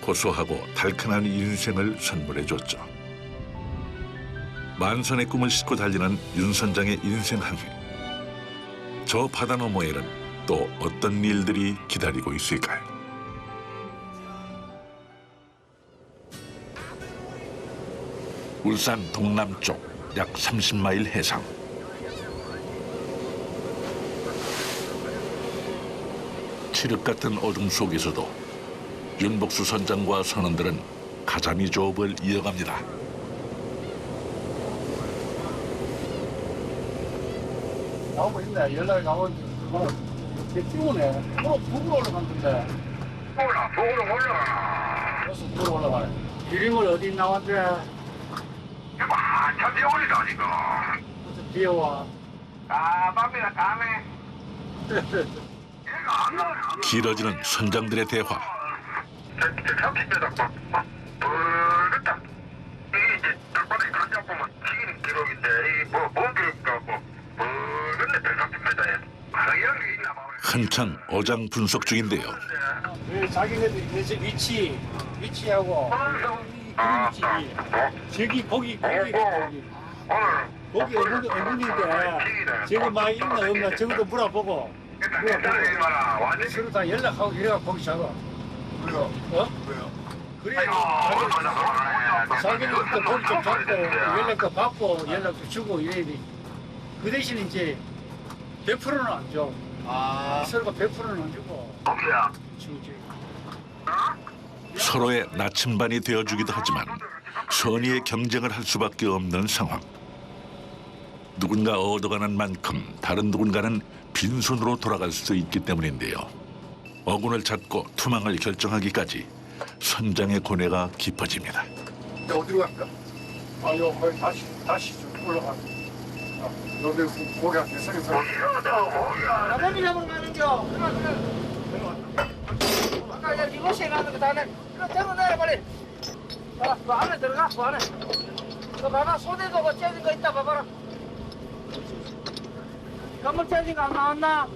고소하고 달큰한 인생을 선물해줬죠. 만선의 꿈을 싣고 달리는 윤 선장의 인생 항해. 저 바다 너머에는 또 어떤 일들이 기다리고 있을까요? 울산 동남쪽 약 30마일 해상. 칠흑 같은 어둠 속에서도 윤복수 선장과 선원들은 가자미 조업을 이어갑니다. 나오고 있네. 연락이 나오는데 띄우네. 북으로 올라갔는데. 북으로 올라가. 여기서 북으로 올라가네. 기름을 어디 나왔대? 한참 비오니까 지금. 무슨 비와. 밤이나 밤에. 얘가 안 나와요. 길어지는 선장들의 대화. 삼십배다 벌겋다. 이게 이제 땅바닥에 간장 보면 튀기는 기록인데 이게 뭔 기록인가 벌겋네 130배다에. 이런 게 있나 봐. 한창 어장 분석 중인데요. 자기네들 이제 위치하고 저기 거기 어머니인데 저기 많이 있나 없나 저것도 물어보고 서로 다 연락하고 이래가 거기 잡아. 왜요? 어? 왜요? 그래야 자기들도 거기 좀 잡고 연락도 받고 연락도 주고 이래야 돼. 그 대신 이제 100%는 안 줘. 서로가 100%는 안 주고. 주지. 서로의 나침반이 되어주기도 하지만 선의의 경쟁을 할 수밖에 없는 상황. 누군가 얻어가는 만큼 다른 누군가는 빈손으로 돌아갈 수 있기 때문인데요. 어군을 찾고 투망을 결정하기까지 선장의 고뇌가 깊어집니다. 어디로 갈까? 요 거기 다시 좀 올라가. 여기 고기 앞에 서서. 가자미 잡으러 가는겨. 아까 이곳에 가는 거 다네. 들어 내려 빨리. 그 안에 들어가. 그 안에. 그 봐봐 손에도 뭐 째진 거 있다 봐봐라. 건물 째진 거 안 나왔나?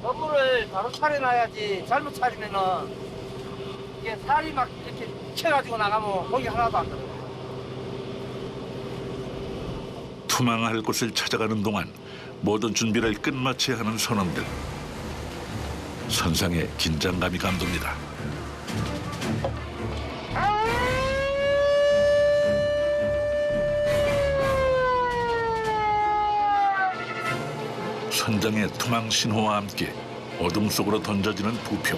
건물을 바로 차려놔야지. 잘못 차리면은 이게 살이 막 이렇게 쳐가지고 나가면 고기 하나도 안 들어. 투망할 곳을 찾아가는 동안 모든 준비를 끝마쳐야 하는 선원들. 선상에 긴장감이 감돕니다. 선장의 투망 신호와 함께 어둠 속으로 던져지는 부표.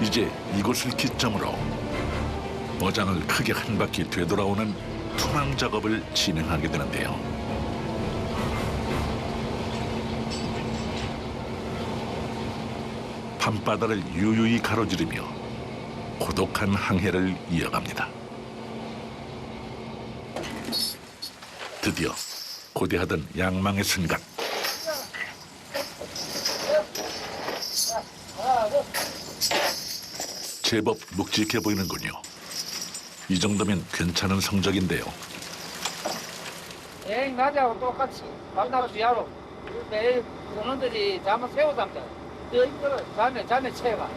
이제 이곳을 기점으로 어장을 크게 한 바퀴 되돌아오는 투망 작업을 진행하게 되는데요. 밤바다를 유유히 가로지르며 고독한 항해를 이어갑니다. 드디어 고대하던 양망의 순간. 제법 묵직해 보이는군요. 이 정도면 괜찮은 성적인데요. 여행 낮하고 똑같이 밤낮 비하로 매일 선원들이 잠을 새우 담자. 더 힘들어. 잠에 채가.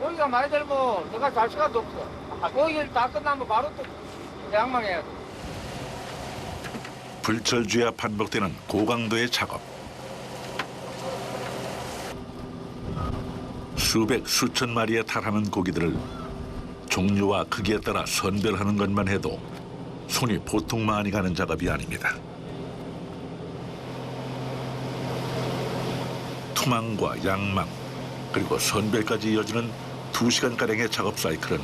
고기가 많이 들면 내가 잘 시간도 없어. 고기를 다 끝나면 바로 또 양망해야 돼. 불철주야 반복되는 고강도의 작업. 수백 수천 마리에 달하는 고기들을 종류와 크기에 따라 선별하는 것만 해도 손이 보통 많이 가는 작업이 아닙니다. 투망과 양망 그리고 선별까지 이어지는 2시간가량의 작업 사이클은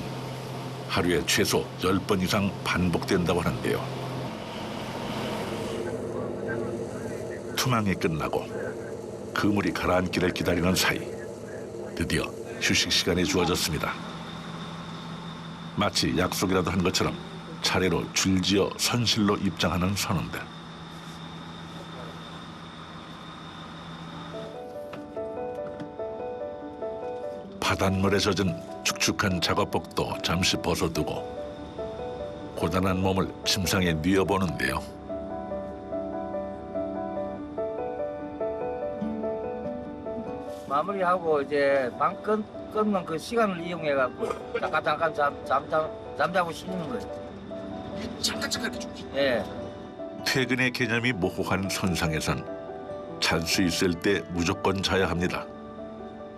하루에 최소 10번 이상 반복된다고 하는데요. 투망이 끝나고 그물이 가라앉기를 기다리는 사이 드디어 휴식 시간이 주어졌습니다. 마치 약속이라도 한 것처럼 차례로 줄지어 선실로 입장하는 선원들. 바닷물에 젖은 축축한 작업복도 잠시 벗어두고 고단한 몸을 침상에 뉘어보는데요. 마무리하고 이제 방 끊는 그 시간을 이용해갖고 잠깐 잠자고 쉬는 거예요. 잠깐 이렇게 좀. 예. 퇴근의 개념이 모호한 선상에선 잘 수 있을 때 무조건 자야 합니다.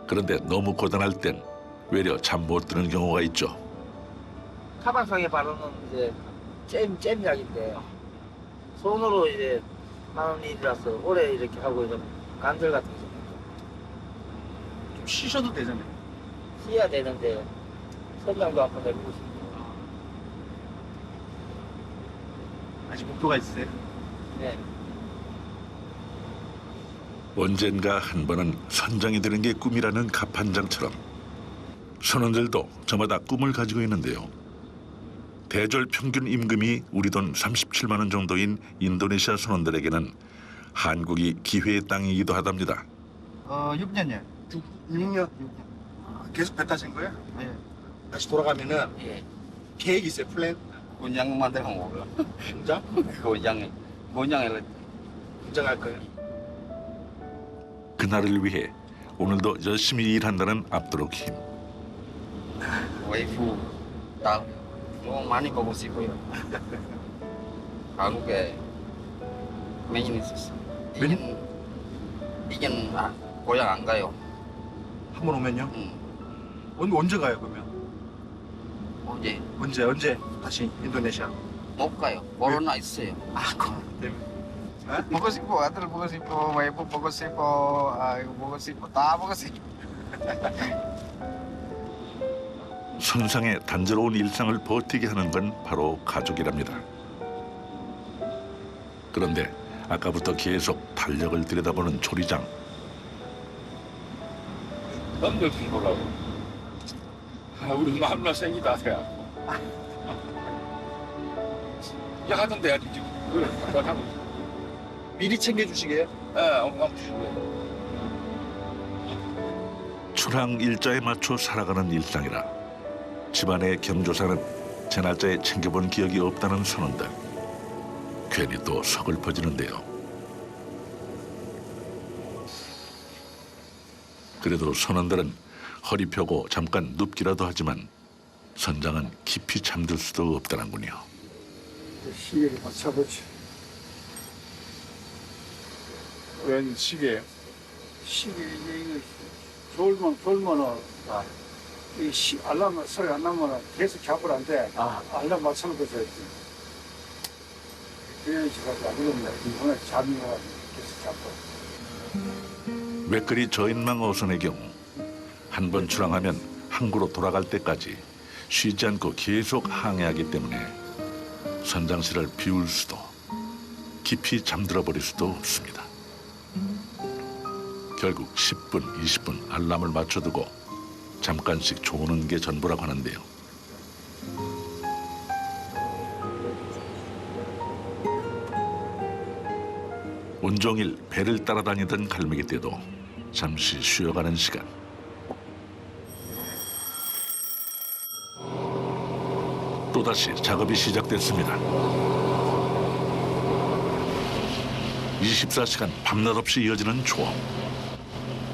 그런데 너무 고단할 땐 외려 잠 못 드는 경우가 있죠. 카방성에 바르는 이제 잼약인데 손으로 이제 하는 일이라서 오래 이렇게 하고 이런 관절 같은 거 좀 쉬셔도 되잖아요. 쉬어야 되는데 선장도 한번 해보고 싶어요. 아직 목표가 있으세요? 네. 언젠가 한 번은 선장이 되는 게 꿈이라는 갑판장처럼 선원들도 저마다 꿈을 가지고 있는데요. 대졸 평균 임금이 우리 돈 37만 원 정도인 인도네시아 선원들에게는 한국이 기회의 땅이기도 하답니다. 6년이요. 6년. 계속 배 타신 거예요? 네. 다시 돌아가면은 예. 계획 있어요, 플랜? 군장 만들어 먹어요. 군장? 군장을 군장 할 거예요. 그날을 위해 오늘도 열심히 일한다는 압도록힘. 와이프 딸 너무 많이 보고 싶어요. 한국에 매일 있었어. 이젠 고향 안 가요. 한 번 오면요? 응. 언제 가요, 그러면? 어제 언제 다시 인도네시아? 못 가요. 코로나 있어요. 보고 싶어. 아들 보고 싶어. 와이프 보고 싶어. 이거 보고 싶어. 다 보고 싶어. 선상의 단조로운 일상을 버티게 하는 건 바로 가족이랍니다. 그런데 아까부터 계속 달력을 들여다보는 조리장. 넘겨주시 보려고. 우리 마음나 생기다 돼갖고. 야, 하던 데야지, 지금. 그걸 하고 있어. 미리 챙겨주시게요? 엉망 주시고. 출항 일자에 맞춰 살아가는 일상이라 집안의 경조사는 제 날짜에 챙겨본 기억이 없다는 선원들. 괜히 또 서글퍼지는데요. 그래도 선원들은 허리 펴고 잠깐 눕기라도 하지만 선장은 깊이 잠들 수도 없다는군요. 시계를 맞춰보지. 웬 시계예요? 시계 이제 이거 졸면은 알람 소리 안 나면은 계속 잡으면 안 돼. 알람 맞춰놓고서야지. 그래야지 가지고 안 그러면 이번에 잠이 와서 계속 잡고. 왜 그리 저인망 어선의 경우 한 번 출항하면 항구로 돌아갈 때까지 쉬지 않고 계속 항해하기 때문에 선장실을 비울 수도 깊이 잠들어 버릴 수도 없습니다. 결국 10분, 20분 알람을 맞춰두고 잠깐씩 조는 게 전부라고 하는데요. 온종일 배를 따라다니던 갈매기 떼도 잠시 쉬어가는 시간. 또다시 작업이 시작됐습니다. 24시간 밤낮 없이 이어지는 조업.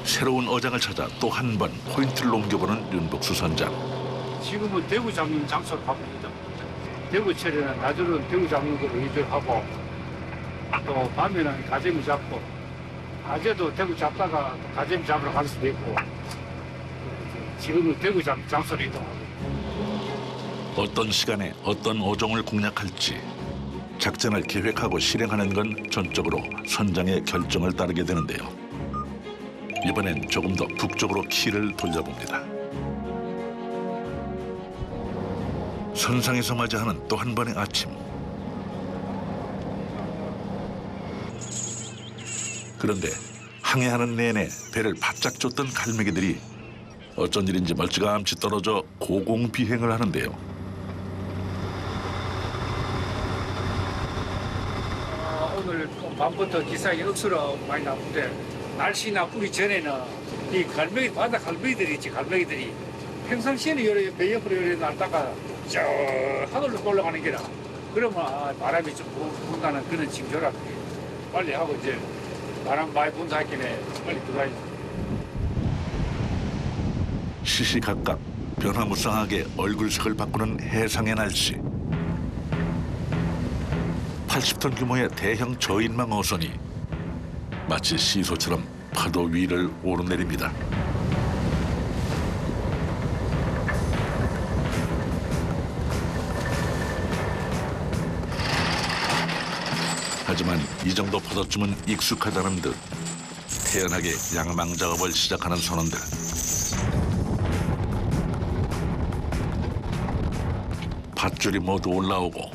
새로운 어장을 찾아 또 한 번 포인트를 옮겨보는 윤복수 선장. 지금은 대구 잡는 장소를 바꿉니다. 대구 처리는 낮에는 대구 잡는 걸 위주로 하고 또 밤에는 가재미 잡고 낮에도 대구 잡다가 또 가재미 잡으러 갈 수도 있고 지금은 대구 잡는 장소를 이동하고 어떤 시간에 어떤 어종을 공략할지 작전을 계획하고 실행하는 건 전적으로 선장의 결정을 따르게 되는데요. 이번엔 조금 더 북쪽으로 키를 돌려봅니다. 선상에서 맞이하는 또 한 번의 아침. 그런데 항해하는 내내 배를 바짝 쫓던 갈매기들이 어쩐 일인지 멀찌감치 떨어져 고공비행을 하는데요. 오늘 밤부터 기상이 억수로 많이 나오는데 날씨 나쁘기 전에는 이 갈매기 바다 갈매기들이 있지 갈매기들이 평상시에는 여러 배 옆으로 여러 날다가 저 하늘로 올라가는 게라 그러면 바람이 좀 분다는 그런 징조라 빨리 하고 이제 바람 많이 분다 했기에 빨리 들어가야지. 시시각각 변화무쌍하게 얼굴색을 바꾸는 해상의 날씨. 80톤 규모의 대형 저인망 어선이 마치 시소처럼 파도 위를 오르내립니다. 하지만 이 정도 파도쯤은 익숙하다는 듯 태연하게 양망 작업을 시작하는 선원들. 밧줄이 모두 올라오고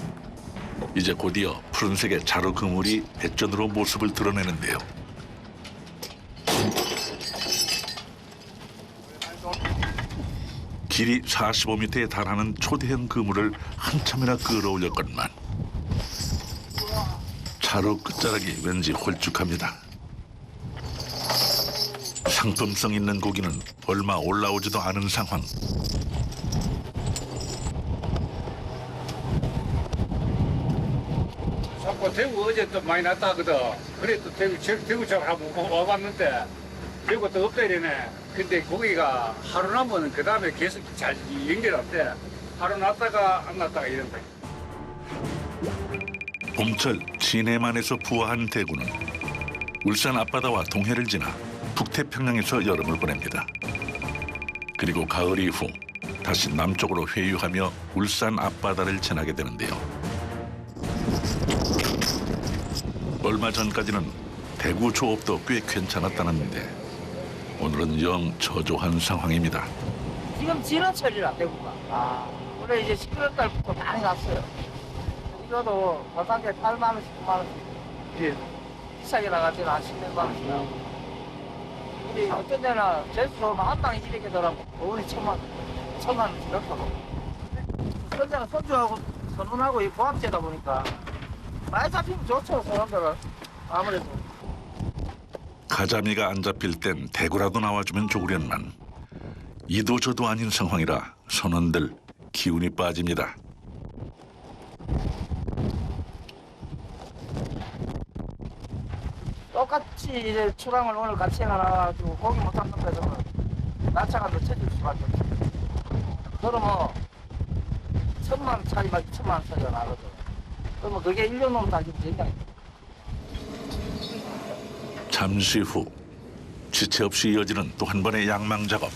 이제 곧이어 푸른색의 자루 그물이 배전으로 모습을 드러내는데요. 길이 45m에 달하는 초대형 그물을 한참이나 끌어올렸건만 자루 끝자락이 왠지 홀쭉합니다. 상품성 있는 고기는 얼마 올라오지도 않은 상황. 자꾸 대구 어제 또 많이 났다 하거든. 그래 또 대구 쪽 한번 와봤는데 대구 또 없다 이러네. 근데 고기가 하루 나면 그 다음에 계속 잘 연결한대. 하루 났다가 안 났다가 이런다. 봄철 진해만에서 부화한 대구는 울산 앞바다와 동해를 지나 북태평양에서 여름을 보냅니다. 그리고 가을 이후 다시 남쪽으로 회유하며 울산 앞바다를 지나게 되는데요. 얼마 전까지는 대구 조업도 꽤 괜찮았다는데 오늘은 영 저조한 상황입니다. 지금 진화철이라 대구가. 원래 이제 11월 달부터 많이 났어요. 이거도 버섯에 8만 원씩, 9만 원씩. 비싸게 나가지는 한 10만 원씩 나오고. 근데 어떤 데는 제주도 한 방에 200개더라고. 오늘 1,000만 원씩 넣고. 현장은 손주하고 선원하고 이 고압제다 보니까 많이 잡히면 좋죠, 사람들은. 아무래도. 가자미가 안 잡힐 땐 대구라도 나와주면 좋으련만 이도 저도 아닌 상황이라 선원들 기운이 빠집니다. 똑같이 이제 출항을 오늘 같이 해놔가지고 고기 못 잡는 데서는 낙차가 늦춰질 수밖에 없어요. 그러면 1,000만 차이가 2,000만 차이가 나거든. 그러면 그게 1년 넘으면 다 지금 된장이에요. 잠시 후 지체 없이 이어지는 또 한 번의 양망 작업.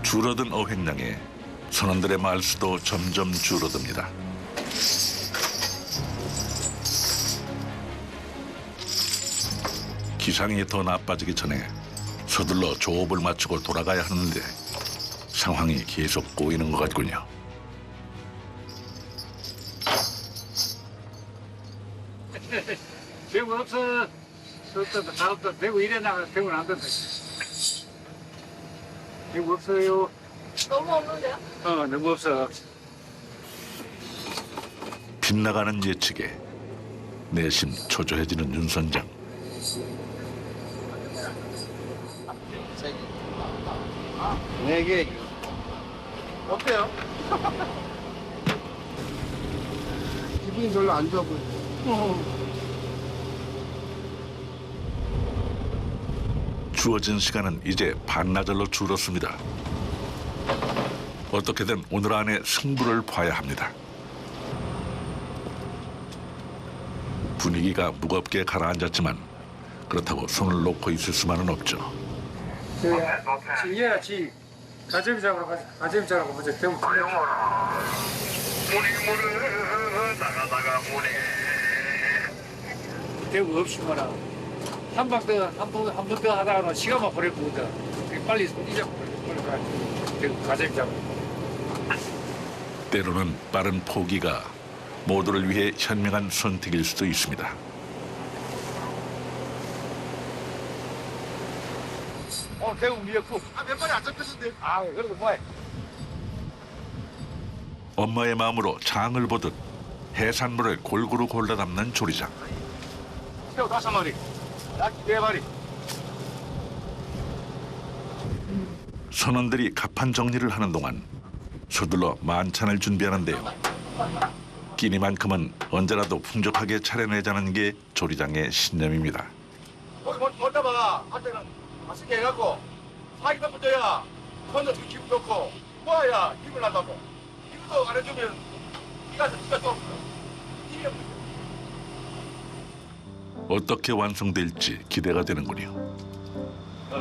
줄어든 어획량에 선원들의 말수도 점점 줄어듭니다. 기상이 더 나빠지기 전에 서둘러 조업을 마치고 돌아가야 하는데 상황이 계속 꼬이는 것 같군요. 배우 없어. 다음부터 배우 이래 나가 배우는 안 된다. 배우 없어요. 너무 없는데요? 너무 없어. 빗나가는 예측에 내심 초조해지는 윤 선장. 네 개. 어때요? 기분이 별로 안 좋아 보여요. 주어진 시간은 이제 반나절로 줄었습니다. 어떻게든 오늘 안에 승부를 봐야 합니다. 분위기가 무겁게 가라앉았지만 그렇다고 손을 놓고 있을 수만은 없죠. 얘야 지 가재미 잡으러 가자. 가재미 잡으러 가자. 대구 대구 없이 뭐라 한 번 더 하다가 시간만 버릴 거거든. 빨리 잊어버려 가야지. 대구 가재미 잡으러. 때로는 빠른 포기가 모두를 위해 현명한 선택일 수도 있습니다. 대구 미역국. 몇 마리 안 잡혔는데. 그래도 뭐해. 엄마의 마음으로 장을 보듯 해산물을 골고루 골라 담는 조리장. 새우 5마리. 낙지 4마리. 선원들이 갑판 정리를 하는 동안 서둘러 만찬을 준비하는데요. 끼니만큼은 언제라도 풍족하게 차려내자는 게 조리장의 신념입니다. 거기 못 잡아. 한테는 맛있게 해갖고 사기만 붙어야 손도 기분 좋고 모아야 힘을 난다고. 이것도 안 해주면 네가 또 힘이 없는 거야. 어떻게 완성될지 기대가 되는군요.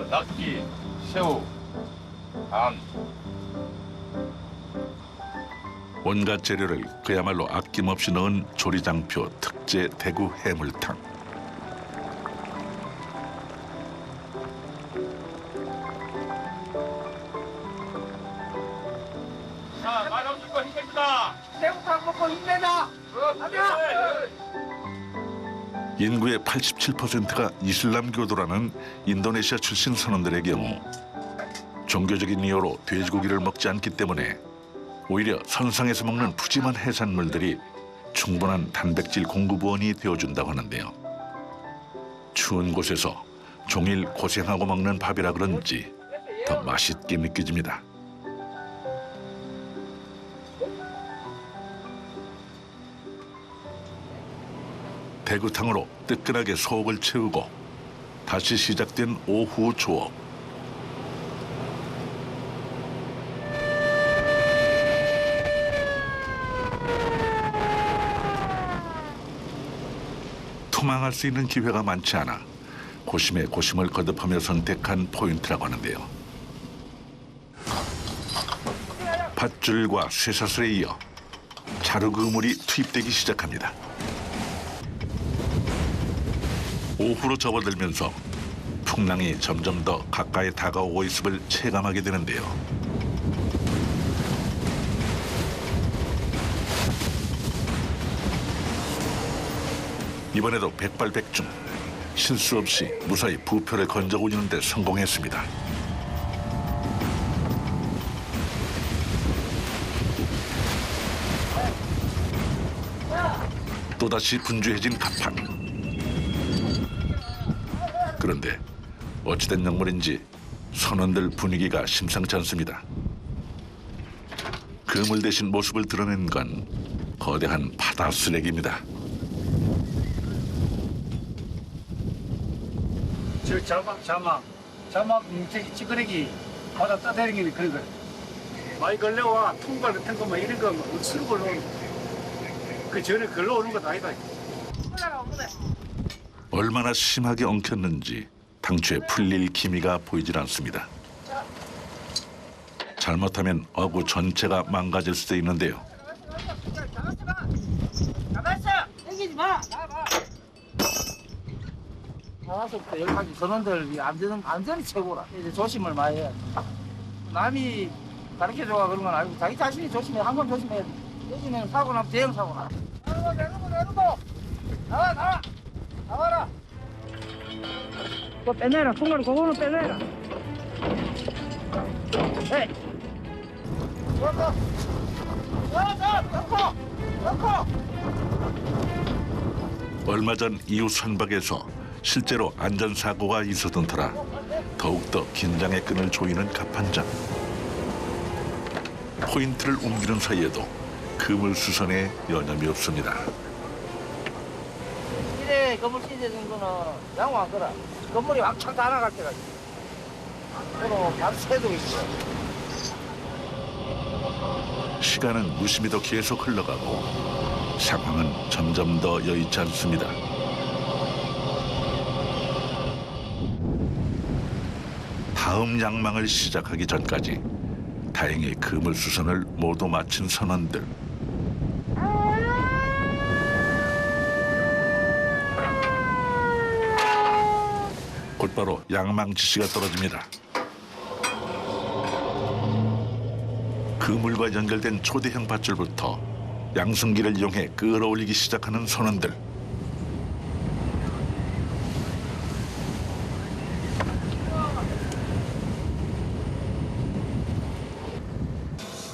낙지, 새우, 안. 온갖 재료를 그야말로 아낌없이 넣은 조리장표 특제 대구 해물탕. 자, 많이 없을 거 힘냅니다. 새우탕 먹고 힘내자. 인구의 87%가 이슬람교도라는 인도네시아 출신 선원들의 경우 종교적인 이유로 돼지고기를 먹지 않기 때문에 오히려 선상에서 먹는 푸짐한 해산물들이 충분한 단백질 공급원이 되어준다고 하는데요. 추운 곳에서 종일 고생하고 먹는 밥이라 그런지 더 맛있게 느껴집니다. 대구탕으로 뜨끈하게 속을 채우고 다시 시작된 오후 조업. 투망할 수 있는 기회가 많지 않아 고심에 고심을 거듭하며 선택한 포인트라고 하는데요. 밧줄과 쇠사슬에 이어 자루 그물이 투입되기 시작합니다. 오후로 접어들면서 풍랑이 점점 더 가까이 다가오고 있음을 체감하게 되는데요. 이번에도 백발백중 실수 없이 무사히 부표를 건져 올리는 데 성공했습니다. 또다시 분주해진 갑판. 그런데 어찌된 역물인지 선원들 분위기가 심상치 않습니다. 그물 대신 모습을 드러낸 건 거대한 바다 쓰레기입니다. 저 자막 찌그레기 바다 떠다니는 그런 거. 많이 걸려와 통발 같은 거 뭐 이런 거 억수로 걸러오는 거. 그 전에 걸러오는 것도 아니다. 얼마나 심하게 엉켰는지 당초에 풀릴 기미가 보이질 않습니다. 잘못하면 어구 전체가 망가질 수도 있는데요. 가만 있어. 당기지 마. 나가. 나와서부터 여기까지 전원들 안전이 최고라. 이제 조심을 많이 해야 돼. 남이 가르쳐줘가 그런 건 아니고 자기 자신이 조심해. 한 번 조심해야 돼. 요즘에는 사고 나면 대형 사고 나. 내놓고. 나와라. 그거 빼내라. 통과를 그거는 빼내라. 에이. 넣고. 얼마 전 이웃 선박에서 실제로 안전사고가 있었던 터라 더욱더 긴장의 끈을 조이는 갑판장. 포인트를 옮기는 사이에도 그물수선에 여념이 없습니다. 이래 건물 찢어진 거는 양호 안 거라. 건물이 왕창 다 나갈 때가 있어. 그럼 바로 새도 있어. 시간은 무심히도 계속 흘러가고 상황은 점점 더 여의치 않습니다. 다음 양망을 시작하기 전까지 다행히 그물수선을 모두 마친 선원들. 곧바로 양망 지시가 떨어집니다. 그물과 연결된 초대형 밧줄부터 양승기를 이용해 끌어올리기 시작하는 선원들.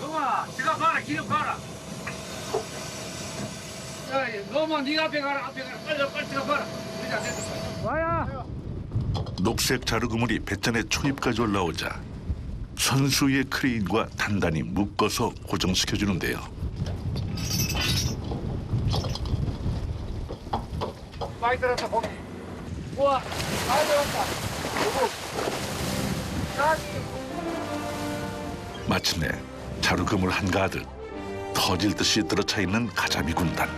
영아, 지가 봐라, 기름 봐라. 야, 너만 네가 앞에 가라. 빨리 지가 봐라. 그러지 않겠어. 와야. 녹색 자루그물이 배전에 초입까지 올라오자 선수 위의 크레인과 단단히 묶어서 고정시켜주는데요. 많이 들었다, 거기. 우와, 많이 들었다. 마침내 자루그물 한가득 터질 듯이 들어차 있는 가자미 군단.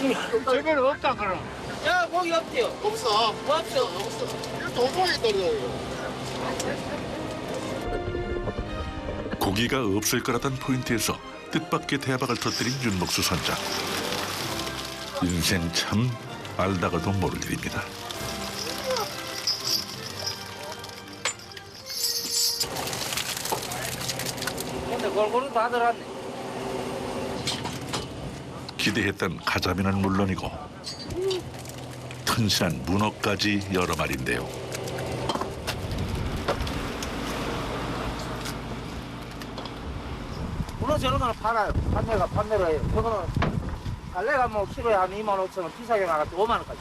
밀어. 저거는 없다, 그럼. 야, 거기 없대요. 없어. 없어. 이거 도저히 떨어져요. 고기가 없을 거라던 포인트에서 뜻밖의 대박을 터뜨린 윤목수 선장. 인생 참 알다가도 모를 일입니다. 근데 골고루 다 들어왔네. 기대했던 가자미는 물론이고 튼실한 문어까지 여러 마리인데요. 문어 저런 거는 팔아요. 판매로 해요. 저거는 갈래가 뭐 키로에 한 25,000원, 비싸게 나갈 때 5만 원까지.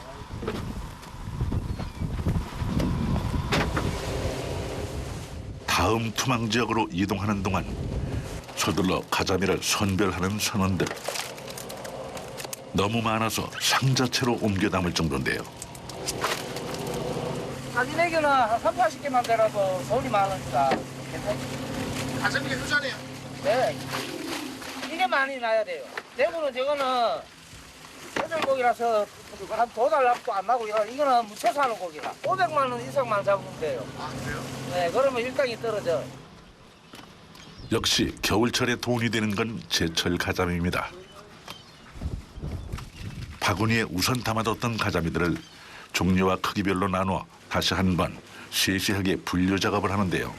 다음 투망 지역으로 이동하는 동안 서둘러 가자미를 선별하는 선원들. 너무 많아서 상자채로 옮겨 담을 정도인데요. 가지내기는 한 30-40개만 되라도 돈이 많으니까 괜찮지. 가자미가 효자네요. 네. 이게 많이 나야 돼요. 대부분 저거는 해물고기라서 한 2달 납도 안 나고 이거는 묻혀서 하는 고기라 500만 원 이상만 잡으면 돼요. 아, 그래요? 네, 그러면 일당이 떨어져. 역시 겨울철에 돈이 되는 건 제철 가자미입니다. 바구니에 우선 담아뒀던 가자미들을 종류와 크기별로 나눠 다시 한 번 세세하게 분류 작업을 하는데요.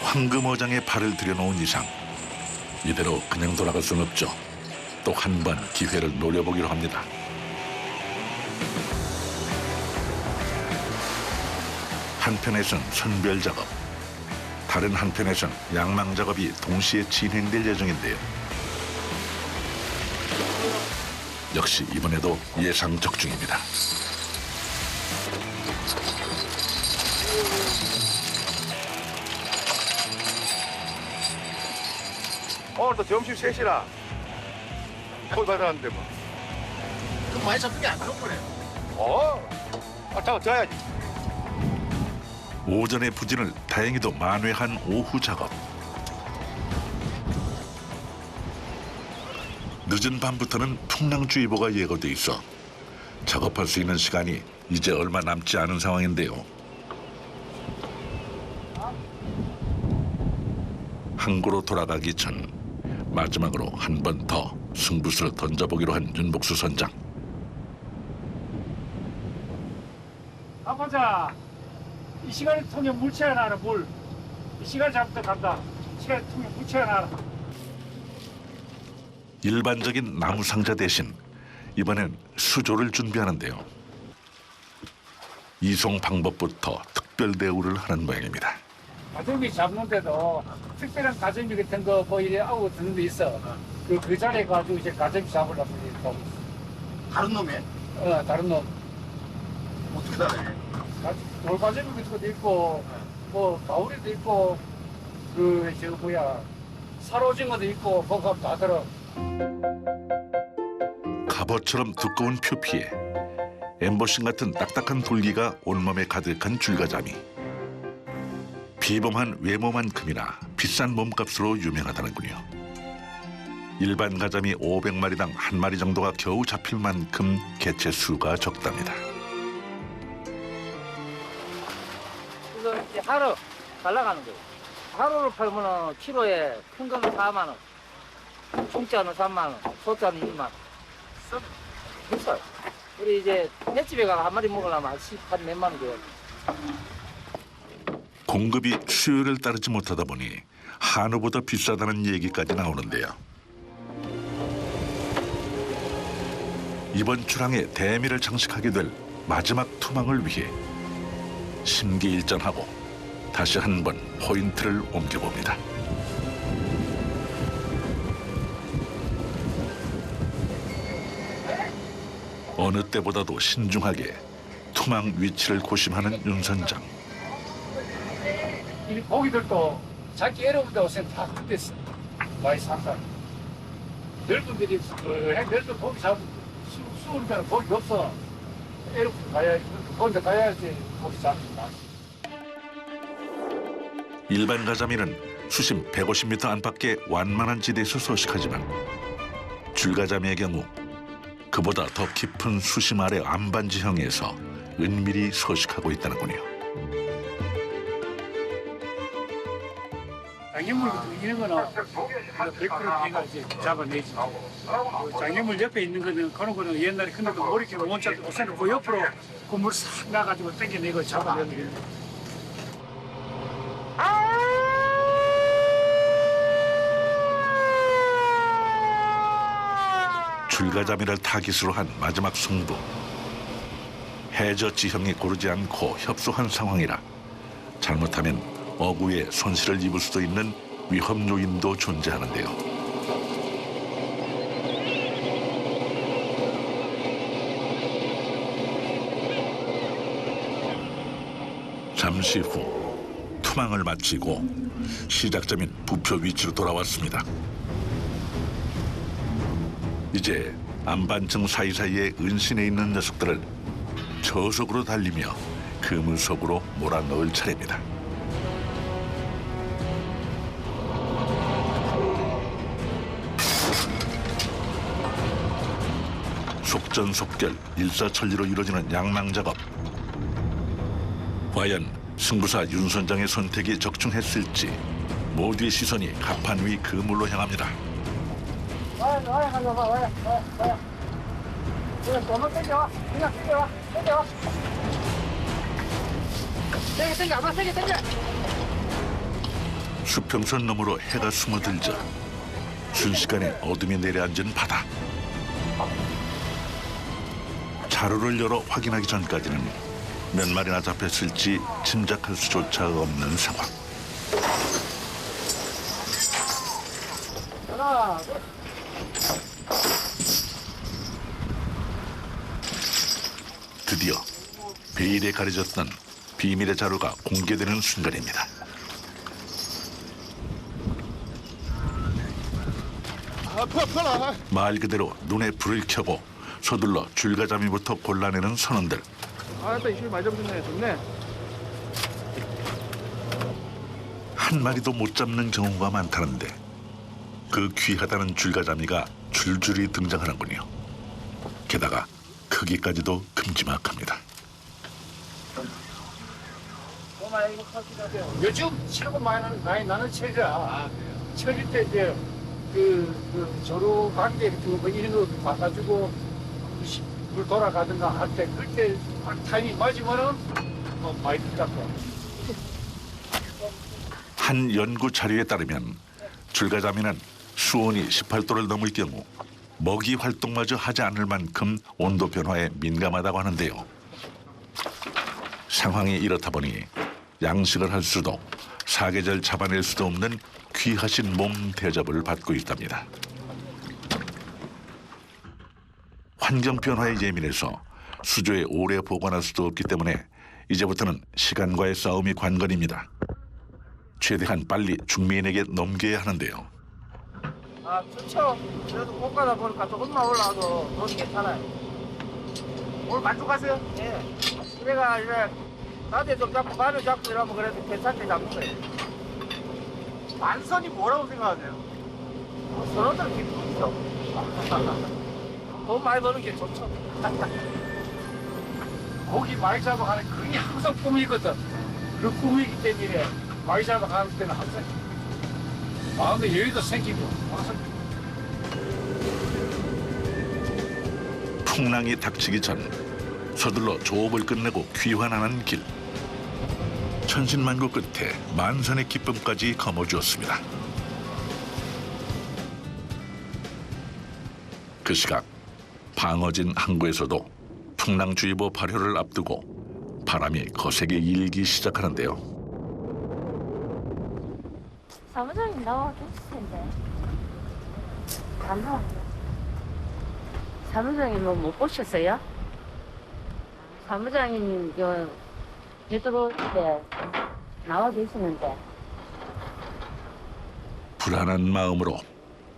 황금어장에 발을 들여놓은 이상 이대로 그냥 돌아갈 수는 없죠. 또 한 번 기회를 노려보기로 합니다. 한편에선 선별 작업, 다른 한편에선 양망 작업이 동시에 진행될 예정인데요. 역시 이번에도 예상 적중입니다. 오늘도 점심 3시라 거기 받았는데 뭐. 좀 많이 잡는 게 안 좋은 거네. 잡아야지. 오전의 부진을 다행히도 만회한 오후 작업. 늦은 밤부터는 풍랑주의보가 예고돼 있어 작업할 수 있는 시간이 이제 얼마 남지 않은 상황인데요. 항구로 돌아가기 전 마지막으로 한 번 더 승부수를 던져보기로 한 윤복수 선장. 가보자. 이 시간에 통에 물 채워놔라, 물. 이 시간 잡부터 간다. 이 시간에 통에 물 채워놔라. 일반적인 나무 상자 대신 이번엔 수조를 준비하는데요. 이송 방법부터 특별 대우를 하는 모양입니다. 가재미 잡는데도 특별한 가재미 같은 거 뭐 이래 아우 드는 데 있어. 그 자리에 가지고 이제 가재미 잡으려고 이렇게 가고 있어. 다른 놈이? 다른 놈. 어떻게 다르게? 돌가재미 같은 것도 있고, 뭐 가오리도 있고, 사로징어도 있고, 그거 다 들어. 갑옷처럼 두꺼운 표피에 엠보싱 같은 딱딱한 돌기가 온몸에 가득한 줄가자미. 비범한 외모만큼이나 비싼 몸값으로 유명하다는군요. 일반 가자미 500마리당 1마리 정도가 겨우 잡힐 만큼 개체 수가 적답니다. 이거 이제 하루 갈라가는 거예요. 하루를 팔면은 키로에 큰 거는 4만 원, 중짜는 3만 원, 소짜는 2만 원. 비싸요. 우리 이제 횟집에 가서 한 마리 먹으려면 한 몇만 원 줘요. 공급이 수요를 따르지 못하다 보니 한우보다 비싸다는 얘기까지 나오는데요. 이번 출항에 대미를 장식하게 될 마지막 투망을 위해 심기일전하고 다시 한번 포인트를 옮겨봅니다. 어느 때보다도 신중하게 투망 위치를 고심하는 윤 선장. 이 고기들도 자기 애로운다고 생각 다 됐어. 많이 산다. 넓은 데이 넓은 고기 잡으면 수은 데는 고기 없어. 애롭게 가야지. 거기다 가야지 고기 잡는다. 일반 가자미는 수심 150m 안팎의 완만한 지대에서 서식하지만 줄가자미의 경우 그보다 더 깊은 수심 아래 안반지형에서 은밀히 서식하고 있다는군요. 장애물 이런 거는 100% 걔가 이제 잡아내지. 장애물 옆에 있는 거는 그런 거는 옛날에 근데도 머리캐 원자 옷에는 그 옆으로 그 물 싹 나가지고 당겨내고 잡아내는 거예요. 줄가자미를 타깃으로 한 마지막 승부. 해저 지형이 고르지 않고 협소한 상황이라 잘못하면 어구에 손실을 입을 수도 있는 위험 요인도 존재하는데요. 잠시 후 투망을 마치고 시작점인 부표 위치로 돌아왔습니다. 이제 안반층 사이사이에 은신해 있는 녀석들을 저속으로 달리며 그물 속으로 몰아넣을 차례입니다. 속전속결 일사천리로 이루어지는 양망 작업. 과연 승부사 윤 선장의 선택이 적중했을지 모두의 시선이 갑판 위 그물로 향합니다. 와야 가져와 와야. 그냥 너만 당겨와. 그냥 당겨와. 세게 아마 세게 당겨. 수평선 너머로 해가 숨어들자 순식간에 어둠이 내려앉은 바다. 자루를 열어 확인하기 전까지는 몇 마리나 잡혔을지 짐작할 수조차 없는 상황. 하나, 둘. 드디어 베일에 가려졌던 비밀의 자루가 공개되는 순간입니다. 말 그대로 눈에 불을 켜고 서둘러 줄가자미부터 골라내는 선원들. 아따 이실 많이 잡혔네. 좋네. 한 마리도 못 잡는 경우가 많다는데 그 귀하다는 줄가자미가 줄줄이 등장하는군요. 게다가 크기까지도 큼지막합니다. 요즘 최고 많이 나는 철이라 철일 때 이제 그 조루 관계 뭐 이런 거 봐가지고 물 돌아가든가 할 때 그때 타임이 맞으면은 뭐 많이 잡고. 한 연구 자료에 따르면 줄가자미는 수온이 18도를 넘을 경우 먹이 활동마저 하지 않을 만큼 온도 변화에 민감하다고 하는데요. 상황이 이렇다 보니 양식을 할 수도 사계절 잡아낼 수도 없는 귀하신 몸 대접을 받고 있답니다. 환경 변화에 예민해서 수조에 오래 보관할 수도 없기 때문에 이제부터는 시간과의 싸움이 관건입니다. 최대한 빨리 중매인에게 넘겨야 하는데요. 아, 좋죠. 그래도 고가다 보니까 조금만 올라와도 돈이 괜찮아요. 오늘 만족하세요? 예. 그래가 이제 낮에 좀 잡고 밤에 잡고 이러면 그래도 괜찮게 잡는 거예요. 만선이 뭐라고 생각하세요? 서로들 기쁘죠. 돈 많이 버는 게 좋죠. 고기 많이 잡아가는 그게 항상 꿈이거든. 그 꿈이기 때문에 많이 잡아가는 때는 항상 마음의 여유도 생기고 항상 풍랑이 닥치기 전 서둘러 조업을 끝내고 귀환하는 길. 천신만고 끝에 만선의 기쁨까지 거머쥐었습니다. 그 시각 방어진 항구에서도 풍랑주의보 발효를 앞두고 바람이 거세게 일기 시작하는데요. 사무장님 나와 계실 텐데. 안 나왔네. 사무장님 뭐 못 보셨어요? 사무장님 되도록 때 나와 계시는데. 불안한 마음으로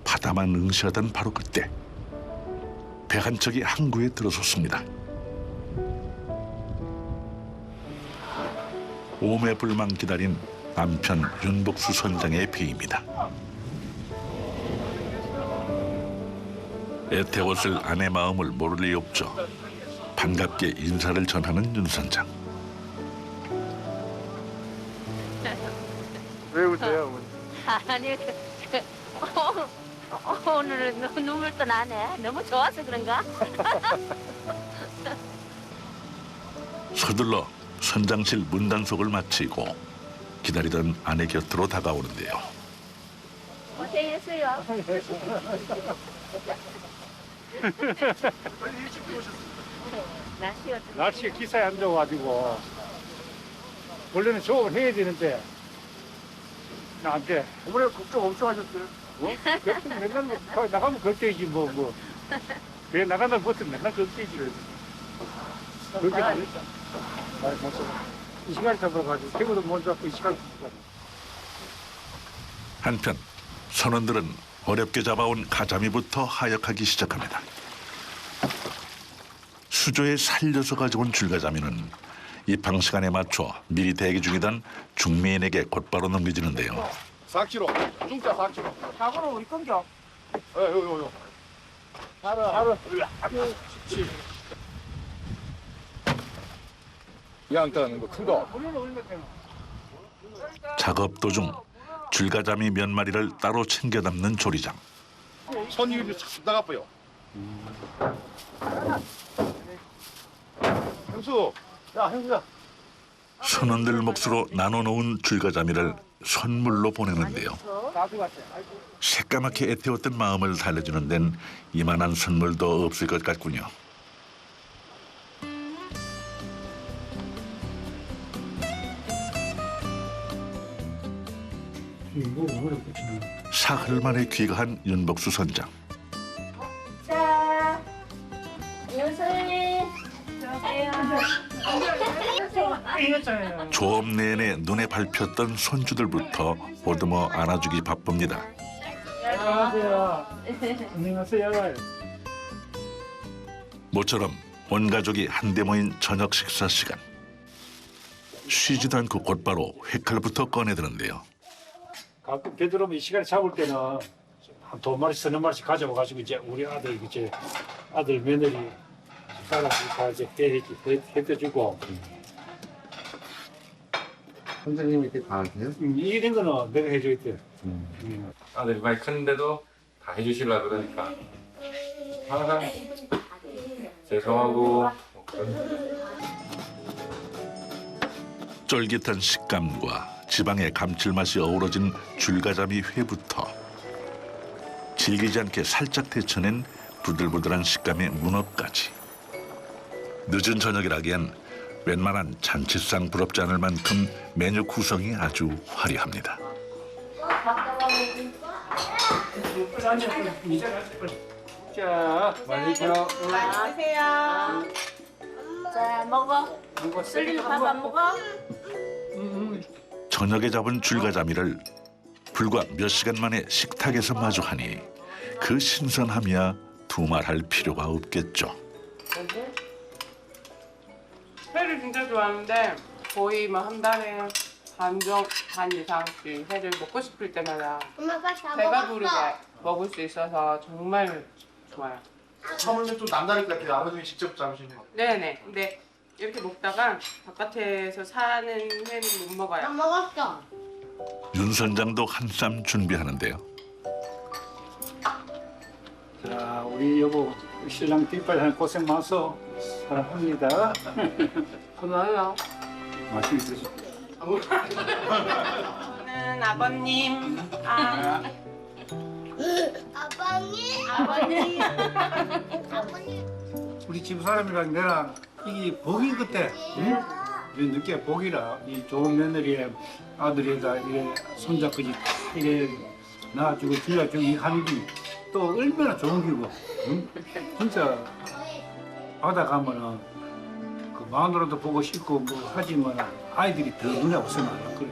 바다만 응시하던 바로 그때 배 한 척이 항구에 들어섰습니다. 오매불망 기다린 남편 윤복수 선장의 배입니다. 애태웠을 아내 마음을 모를 리 없죠. 반갑게 인사를 전하는 윤 선장. 왜 웃어요? 아니, 오늘은 눈물도 나네. 너무 좋아서 그런가? 서둘러 선장실 문단속을 마치고 기다리던 아내 곁으로 다가오는데요. 고생했어요. 날씨가 좀 날씨가 기사에 안 좋아가지고 원래는 조업을 해야 되는데 나한테 어머니 걱정 엄청 하셨어요? 맨날 뭐 나가면 걱정이지 뭐. 왜 나간다는 것도 맨날 걱정이지. 그렇게 안 했다. 이 시간에 잡아가지고 대구도 못 잡고 이 시간에 한편 선원들은 어렵게 잡아온 가자미부터 하역하기 시작합니다. 수조에 살려서 가져온 줄가자미는 입항 시간에 맞춰 미리 대기 중이던 중매인에게 곧바로 넘겨지는데요. 4kg. 중짜 4kg. 사고로 우리 끊겨. 요. 하루. 양 떠는 거 큰 거. 작업 도중 줄가자미 몇 마리를 따로 챙겨 담는 조리장. 손이 싹 나가버요. 형수. 야, 형수야. 선원들 몫으로 나눠놓은 줄가자미를 선물로 보내는데요. 새까맣게 애태웠던 마음을 달래주는 데는 이만한 선물도 없을 것 같군요. 사흘 만에 귀가한 윤복수 선장. 자, 윤선님. 안녕하세요. 이겼잖아요. 조업 내내 눈에 밟혔던 손주들부터 보듬어 안아주기 바쁩니다. 안녕하세요. 안녕하세요. 모처럼 온 가족이 한데 모인 저녁 식사 시간. 쉬지도 않고 곧바로 회칼부터 꺼내드는데요. 가끔 되도록이면 이 시간에 잡을 때는 한 2마리씩, 3마리씩 가져와가지고 이제 우리 아들 이제 아들 며느리 따라서 다 이제 해주고. 선생님이 이렇게 다 하세요? 이런 거는 내가 해줘야 돼. 아들이 많이 크는데도 다 해주시려고 그러니까 항상 죄송하고 뭐 그런 쫄깃한 식감과 지방의 감칠맛이 어우러진 줄가자미 회부터 질기지 않게 살짝 데쳐낸 부들부들한 식감의 문어까지. 늦은 저녁이라기엔 웬만한 잔치상 부럽지 않을 만큼 메뉴 구성이 아주 화려합니다. 자, 맛있죠? 안녕하세요. 자, 먹어. 쓸리는 밥 안 먹어? 저녁에 잡은 줄가자미를 불과 몇 시간 만에 식탁에서 마주하니 그 신선함이야 두말할 필요가 없겠죠. 회를 진짜 좋아하는데 거의 뭐 한 달에 반 이상씩 회를 먹고 싶을 때마다 배가 부르게 먹을 수 있어서 정말 좋아요. 사모님 좀 남다를 것 같아요. 아버님이 직접 잡으시는 거. 네네. 근데 이렇게 먹다가 바깥에서 사는 회는 못 먹어요. 먹었어. 윤 선장도 한쌈 준비하는데요. 자, 우리 여보 신랑 뒷발 하는 고생 많소. 사랑합니다. 고마워요. 맛있게 드시고. 저는 아버님. 아버님. 우리 집 사람이랑 내랑 이게 복인 그때 늦게 복이라 이 좋은 며느리의 아들이다 이래 손자까지 이래 낳아주고 길러주고 이 하는 게 또 얼마나 좋은 기고 응? 진짜 바다 가면은 그 마누라도 보고 싶고 뭐 하지만 아이들이 더 눈에 없으면 안 그래.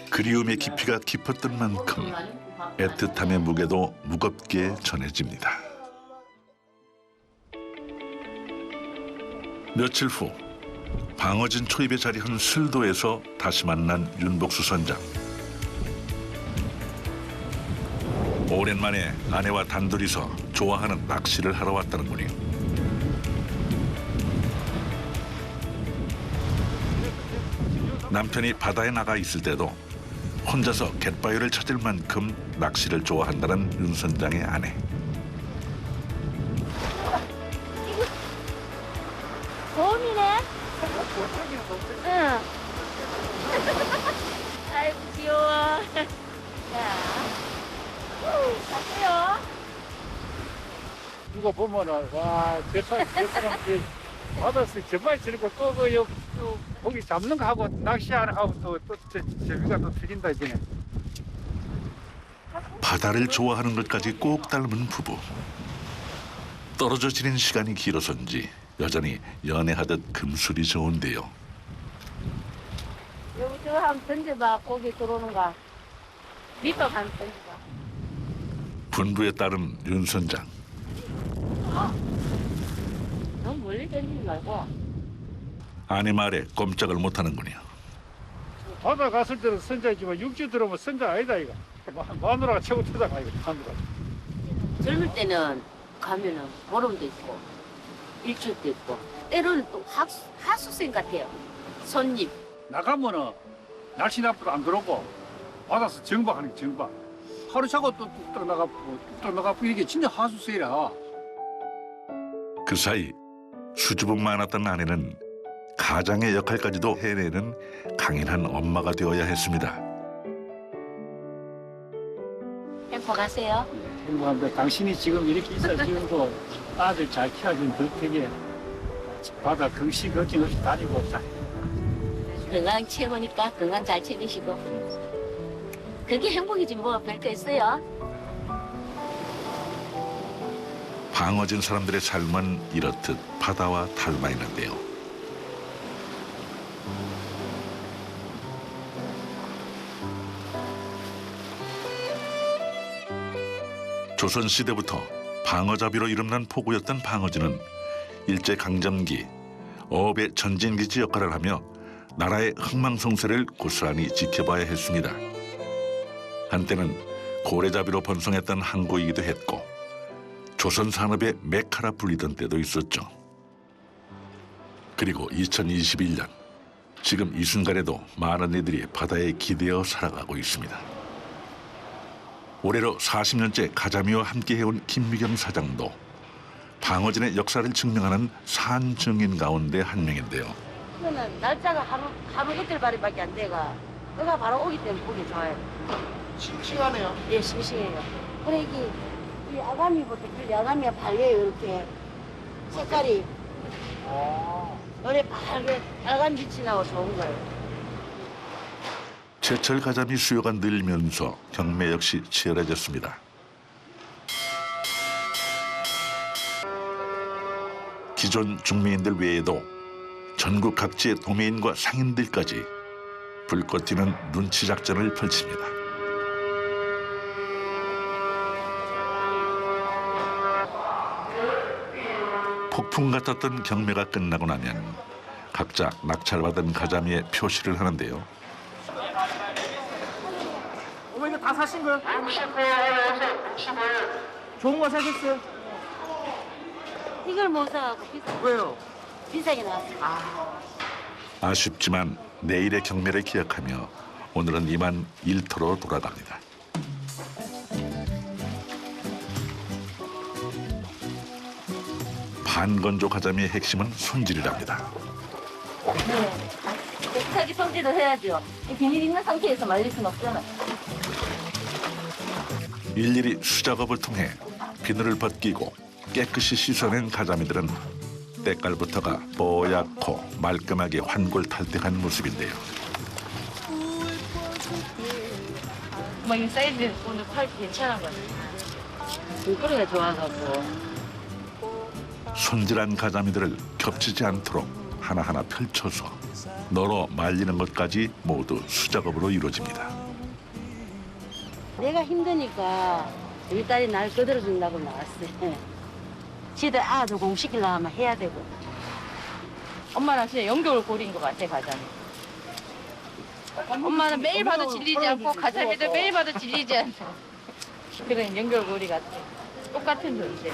그리움의 깊이가 깊었던 만큼 애틋함의 무게도 무겁게 전해집니다. 며칠 후 방어진 초입에 자리한 술도에서 다시 만난 윤복수 선장. 오랜만에 아내와 단둘이서 좋아하는 낚시를 하러 왔다는군요. 남편이 바다에 나가 있을 때도 혼자서 갯바위를 찾을 만큼 낚시를 좋아한다는 윤 선장의 아내. 곰이네? 응. 아이고, 귀여워. 자. 가세요. 누가 보면은 와, 저 사람 바다에서 저만이 저렇게 또 고기 잡는 거 하고 낚시하는 거 하고 또 재미가 또 틀린다 이제. 바다를 좋아하는 것까지 꼭 닮은 부부. 떨어져 지낸 시간이 길어서인지 여전히 연애하듯 금술이 좋은데요. 여기 저거 한번 던져봐. 고기 들어오는가. 밑밥 한번 던져봐. 분부에 따른 윤 선장. 너무 멀리 던지지 말고. 아내 말에 꼼짝을 못하는군요. 바다 갔을 때는 선자이지만 육지 들어오면 선자 아니다 이거. 마누라가 최고 최다가 이거 마누라. 젊을 때는 가면은 보름도 있고 일출도 있고 때로는 또 하수생 같아요. 손님. 나가면은 날씨 나쁘도 안 들어오고 바다에서 정박하는 게 정박. 하루 자고 또 나가고 이게 진짜 하수세라. 그 사이 수줍음 많았던 아내는 가장의 역할까지도 해내는 강인한 엄마가 되어야 했습니다. 행복하세요. 행복합니다. 당신이 지금 이렇게 있어 지금도 아들 잘 키워준 덕택에 바다 긍시 걱정 없이 다니고 자. 건강 최고니까 건강 잘 챙기시고. 그게 행복이지 뭐 별거 있어요. 방어진 사람들의 삶은 이렇듯 바다와 닮아 있는데요. 조선시대부터 방어잡이로 이름난 포구였던 방어진은 일제강점기 어업의 전진기지 역할을 하며 나라의 흥망성쇠를 고스란히 지켜봐야 했습니다. 한때는 고래잡이로 번성했던 항구이기도 했고 조선 산업의 메카라 불리던 때도 있었죠. 그리고 2021년 지금 이 순간에도 많은 이들이 바다에 기대어 살아가고 있습니다. 올해로 40년째 가자미와 함께 해온 김미경 사장도 방어진의 역사를 증명하는 산증인 가운데 한 명인데요. 이거는 날짜가 하루 이틀 발이밖에 안 돼가 그가 바로 오기 때문에 보기 좋아요. 싱싱하네요. 예, 싱싱해요. 그래 이 아가미부터 아가미가 발려요. 이렇게 색깔이 노래 빨개 빨간 빛이 나고 좋은 거예요. 제철 가자미 수요가 늘면서 경매 역시 치열해졌습니다. 기존 중매인들 외에도 전국 각지의 도매인과 상인들까지 불꽃 튀는 눈치 작전을 펼칩니다. 폭풍 같았던 경매가 끝나고 나면 각자 낙찰받은 가자미에 표시를 하는데요. 어머 이거 다 사신 거예요? 좋은 거 사셨어요? 이걸 못 사갖고 왜요? 비싸게 나왔어요. 아쉽지만 내일의 경매를 기약하며 오늘은 이만 일터로 돌아갑니다. 반건조 가자미의 핵심은 손질이랍니다. 네. 깨끗하게 손질을 해야죠. 비닐 있는 상태에서 말릴 수는 없잖아. 일일이 수작업을 통해 비늘을 벗기고 깨끗이 씻어낸 가자미들은 때깔부터가 뽀얗고 말끔하게 환골탈태한 모습인데요. 뭐 이 사이즈 오늘 팔 괜찮은 거 같아요. 물거리가 좋아가지고. 손질한 가자미들을 겹치지 않도록 하나하나 펼쳐서 널어 말리는 것까지 모두 수작업으로 이루어집니다. 내가 힘드니까 우리 딸이 날 거들어준다고 나왔어요. 지들 아들 공시키려고 하면 해야 되고. 엄마랑 진짜 연결고리인 것 같아, 가자미. 엄마는 매일 봐도 질리지 않고 가자미도 매일 봐도 질리지 않고. 그런 연결고리 같아. 똑같은 존재.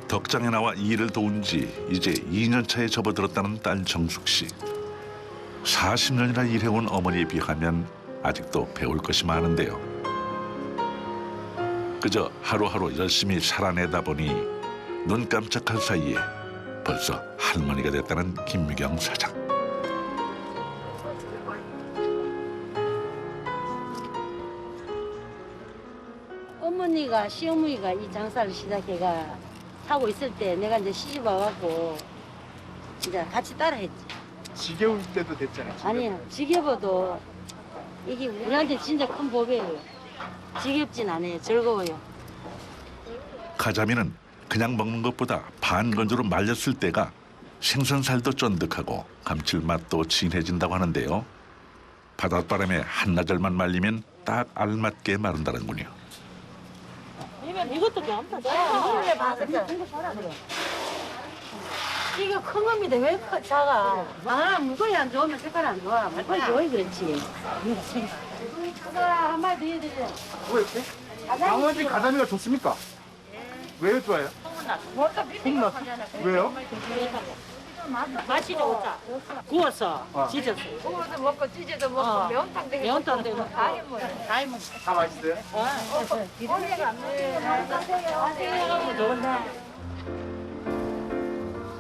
덕장에 나와 이 일을 도운 지 이제 2년 차에 접어들었다는 딸 정숙 씨. 40년이나 일해온 어머니에 비하면 아직도 배울 것이 많은데요. 그저 하루하루 열심히 살아내다 보니 눈 깜짝할 사이에 벌써 할머니가 됐다는 김미경 사장. 어머니가 시어머니가 이 장사를 시작해가 하고 있을 때 내가 이제 시집 와갖고 진짜 같이 따라했지. 지겨울 때도 됐잖아요. 아니요, 지겨워도 이게 우리한테 진짜 큰 복이에요. 지겹진 않아요. 즐거워요. 가자미는 그냥 먹는 것보다 반건조로 말렸을 때가 생선살도 쫀득하고 감칠맛도 진해진다고 하는데요. 바닷바람에 한나절만 말리면 딱 알맞게 마른다는군요. 이것도 괜찮다. 이거를 왜 봐서 이게 큰 겁니다. 왜 작아? 아, 물건이 안 좋으면 색깔 안 좋아. 물건이 좋아야 그렇지. 한 마리 더 해야 되지. 왜 이렇게? 나머지 가자미가 좋습니까? 왜 좋아요? 콩나. 왜요? 맛이 좋다. 구워서 찢어서. 구워도 먹고 찌개도 먹고 매운탕 되게 매운탕 되고 다 해먹어요. 다 해먹어. 다 맛있어요? 기름내가 안 돼.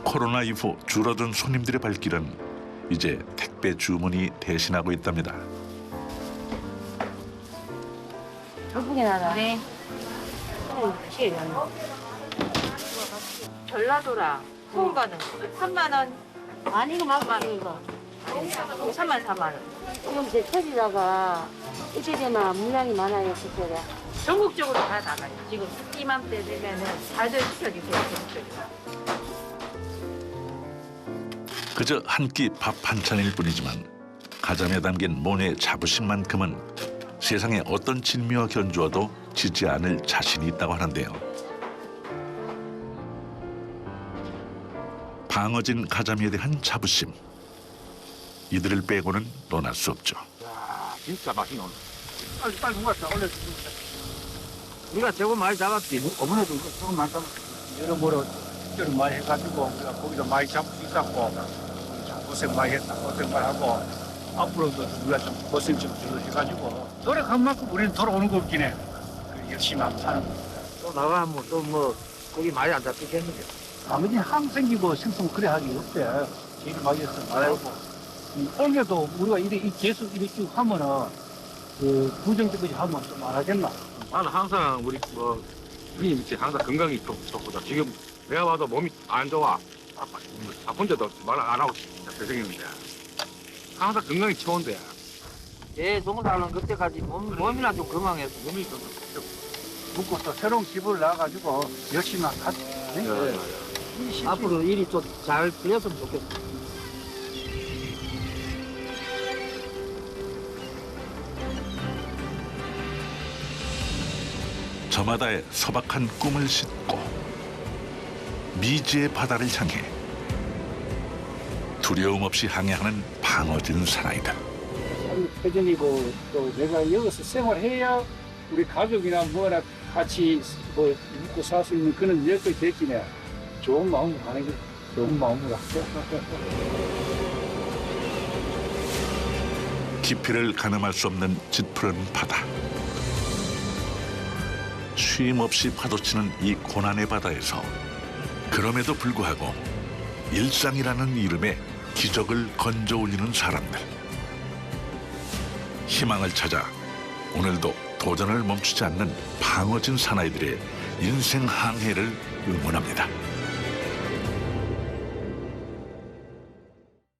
코로나 이후 줄어든 손님들의 발길은 이제 택배 주문이 대신하고 있답니다. 예쁘게 나라. 네. 전라도라 후원받은 거 3만 원. 아니 이거 맞아 이거. 3만 4만 원. 지금 제철이다가 이때 되면 물량이 많아요 제철에. 전국적으로 다 나가요. 지금 이맘때 되면은 다들 시켜주세요. 전국적으로. 그저 한 끼 밥 반찬일 뿐이지만 가자미에 담긴 모녀의 자부심만큼은 세상에 어떤 진미와 견주어도 지지 않을 자신이 있다고 하는데요. 방어진 가자미에 대한 자부심. 이들을 빼고는 논할 수 없죠. 야, 진짜 맛있네. 빨리 누가 올려주세요. 우리가 제법 많이 잡았지. 어머니도 이거 조금 많이 잡았어. 여러모로 특별히 많이 해가지고 우리가 고기도 많이 잡을 수 있었고 참 고생 많이 했다. 고생 많이 하고 앞으로도 우리가 좀 고생 좀 더 해가지고 노력한 만큼 우리는 돌아오는 거 없긴 해. 열심히 하면 사는 거. 또 나가면 또 뭐 고기 많이 안 잡히겠는데. 아무리 항 생기고 생성 그래 하기 없대. 제일 많이 했어. 말하고. 올해도 우리가 이렇게 계속 이렇게 쭉 하면은 그 부정적이지 하면 좀 안 하겠나? 나는 항상 우리 형님 밑에 항상 건강이 좋거든. 지금 내가 봐도 몸이 안 좋아. 혼자도 말 안 하고 진짜 고생했는데 항상 건강이 좋은데. 제 동사는 그때까지 몸이나 좀 건강해서 몸이 좀 묻고 또 새로운 기부를 나와가지고 열심히 하지. 앞으로 일이 좀 잘 풀렸으면 좋겠어. 저마다의 소박한 꿈을 싣고 미지의 바다를 향해 두려움 없이 항해하는 방어진 사나이들. 회전이고 또 내가 여기서 생활해야 우리 가족이나 뭐나 같이 뭐 묵고 살 수 있는 그런 여건이 됐긴 해. 좋은 마음으로 가는 게 좋은 마음으로 할게. 깊이를 가늠할 수 없는 짙푸른 바다. 쉼 없이 파도치는 이 고난의 바다에서 그럼에도 불구하고 일상이라는 이름의 기적을 건져 올리는 사람들. 희망을 찾아 오늘도 도전을 멈추지 않는 방어진 사나이들의 인생 항해를 응원합니다.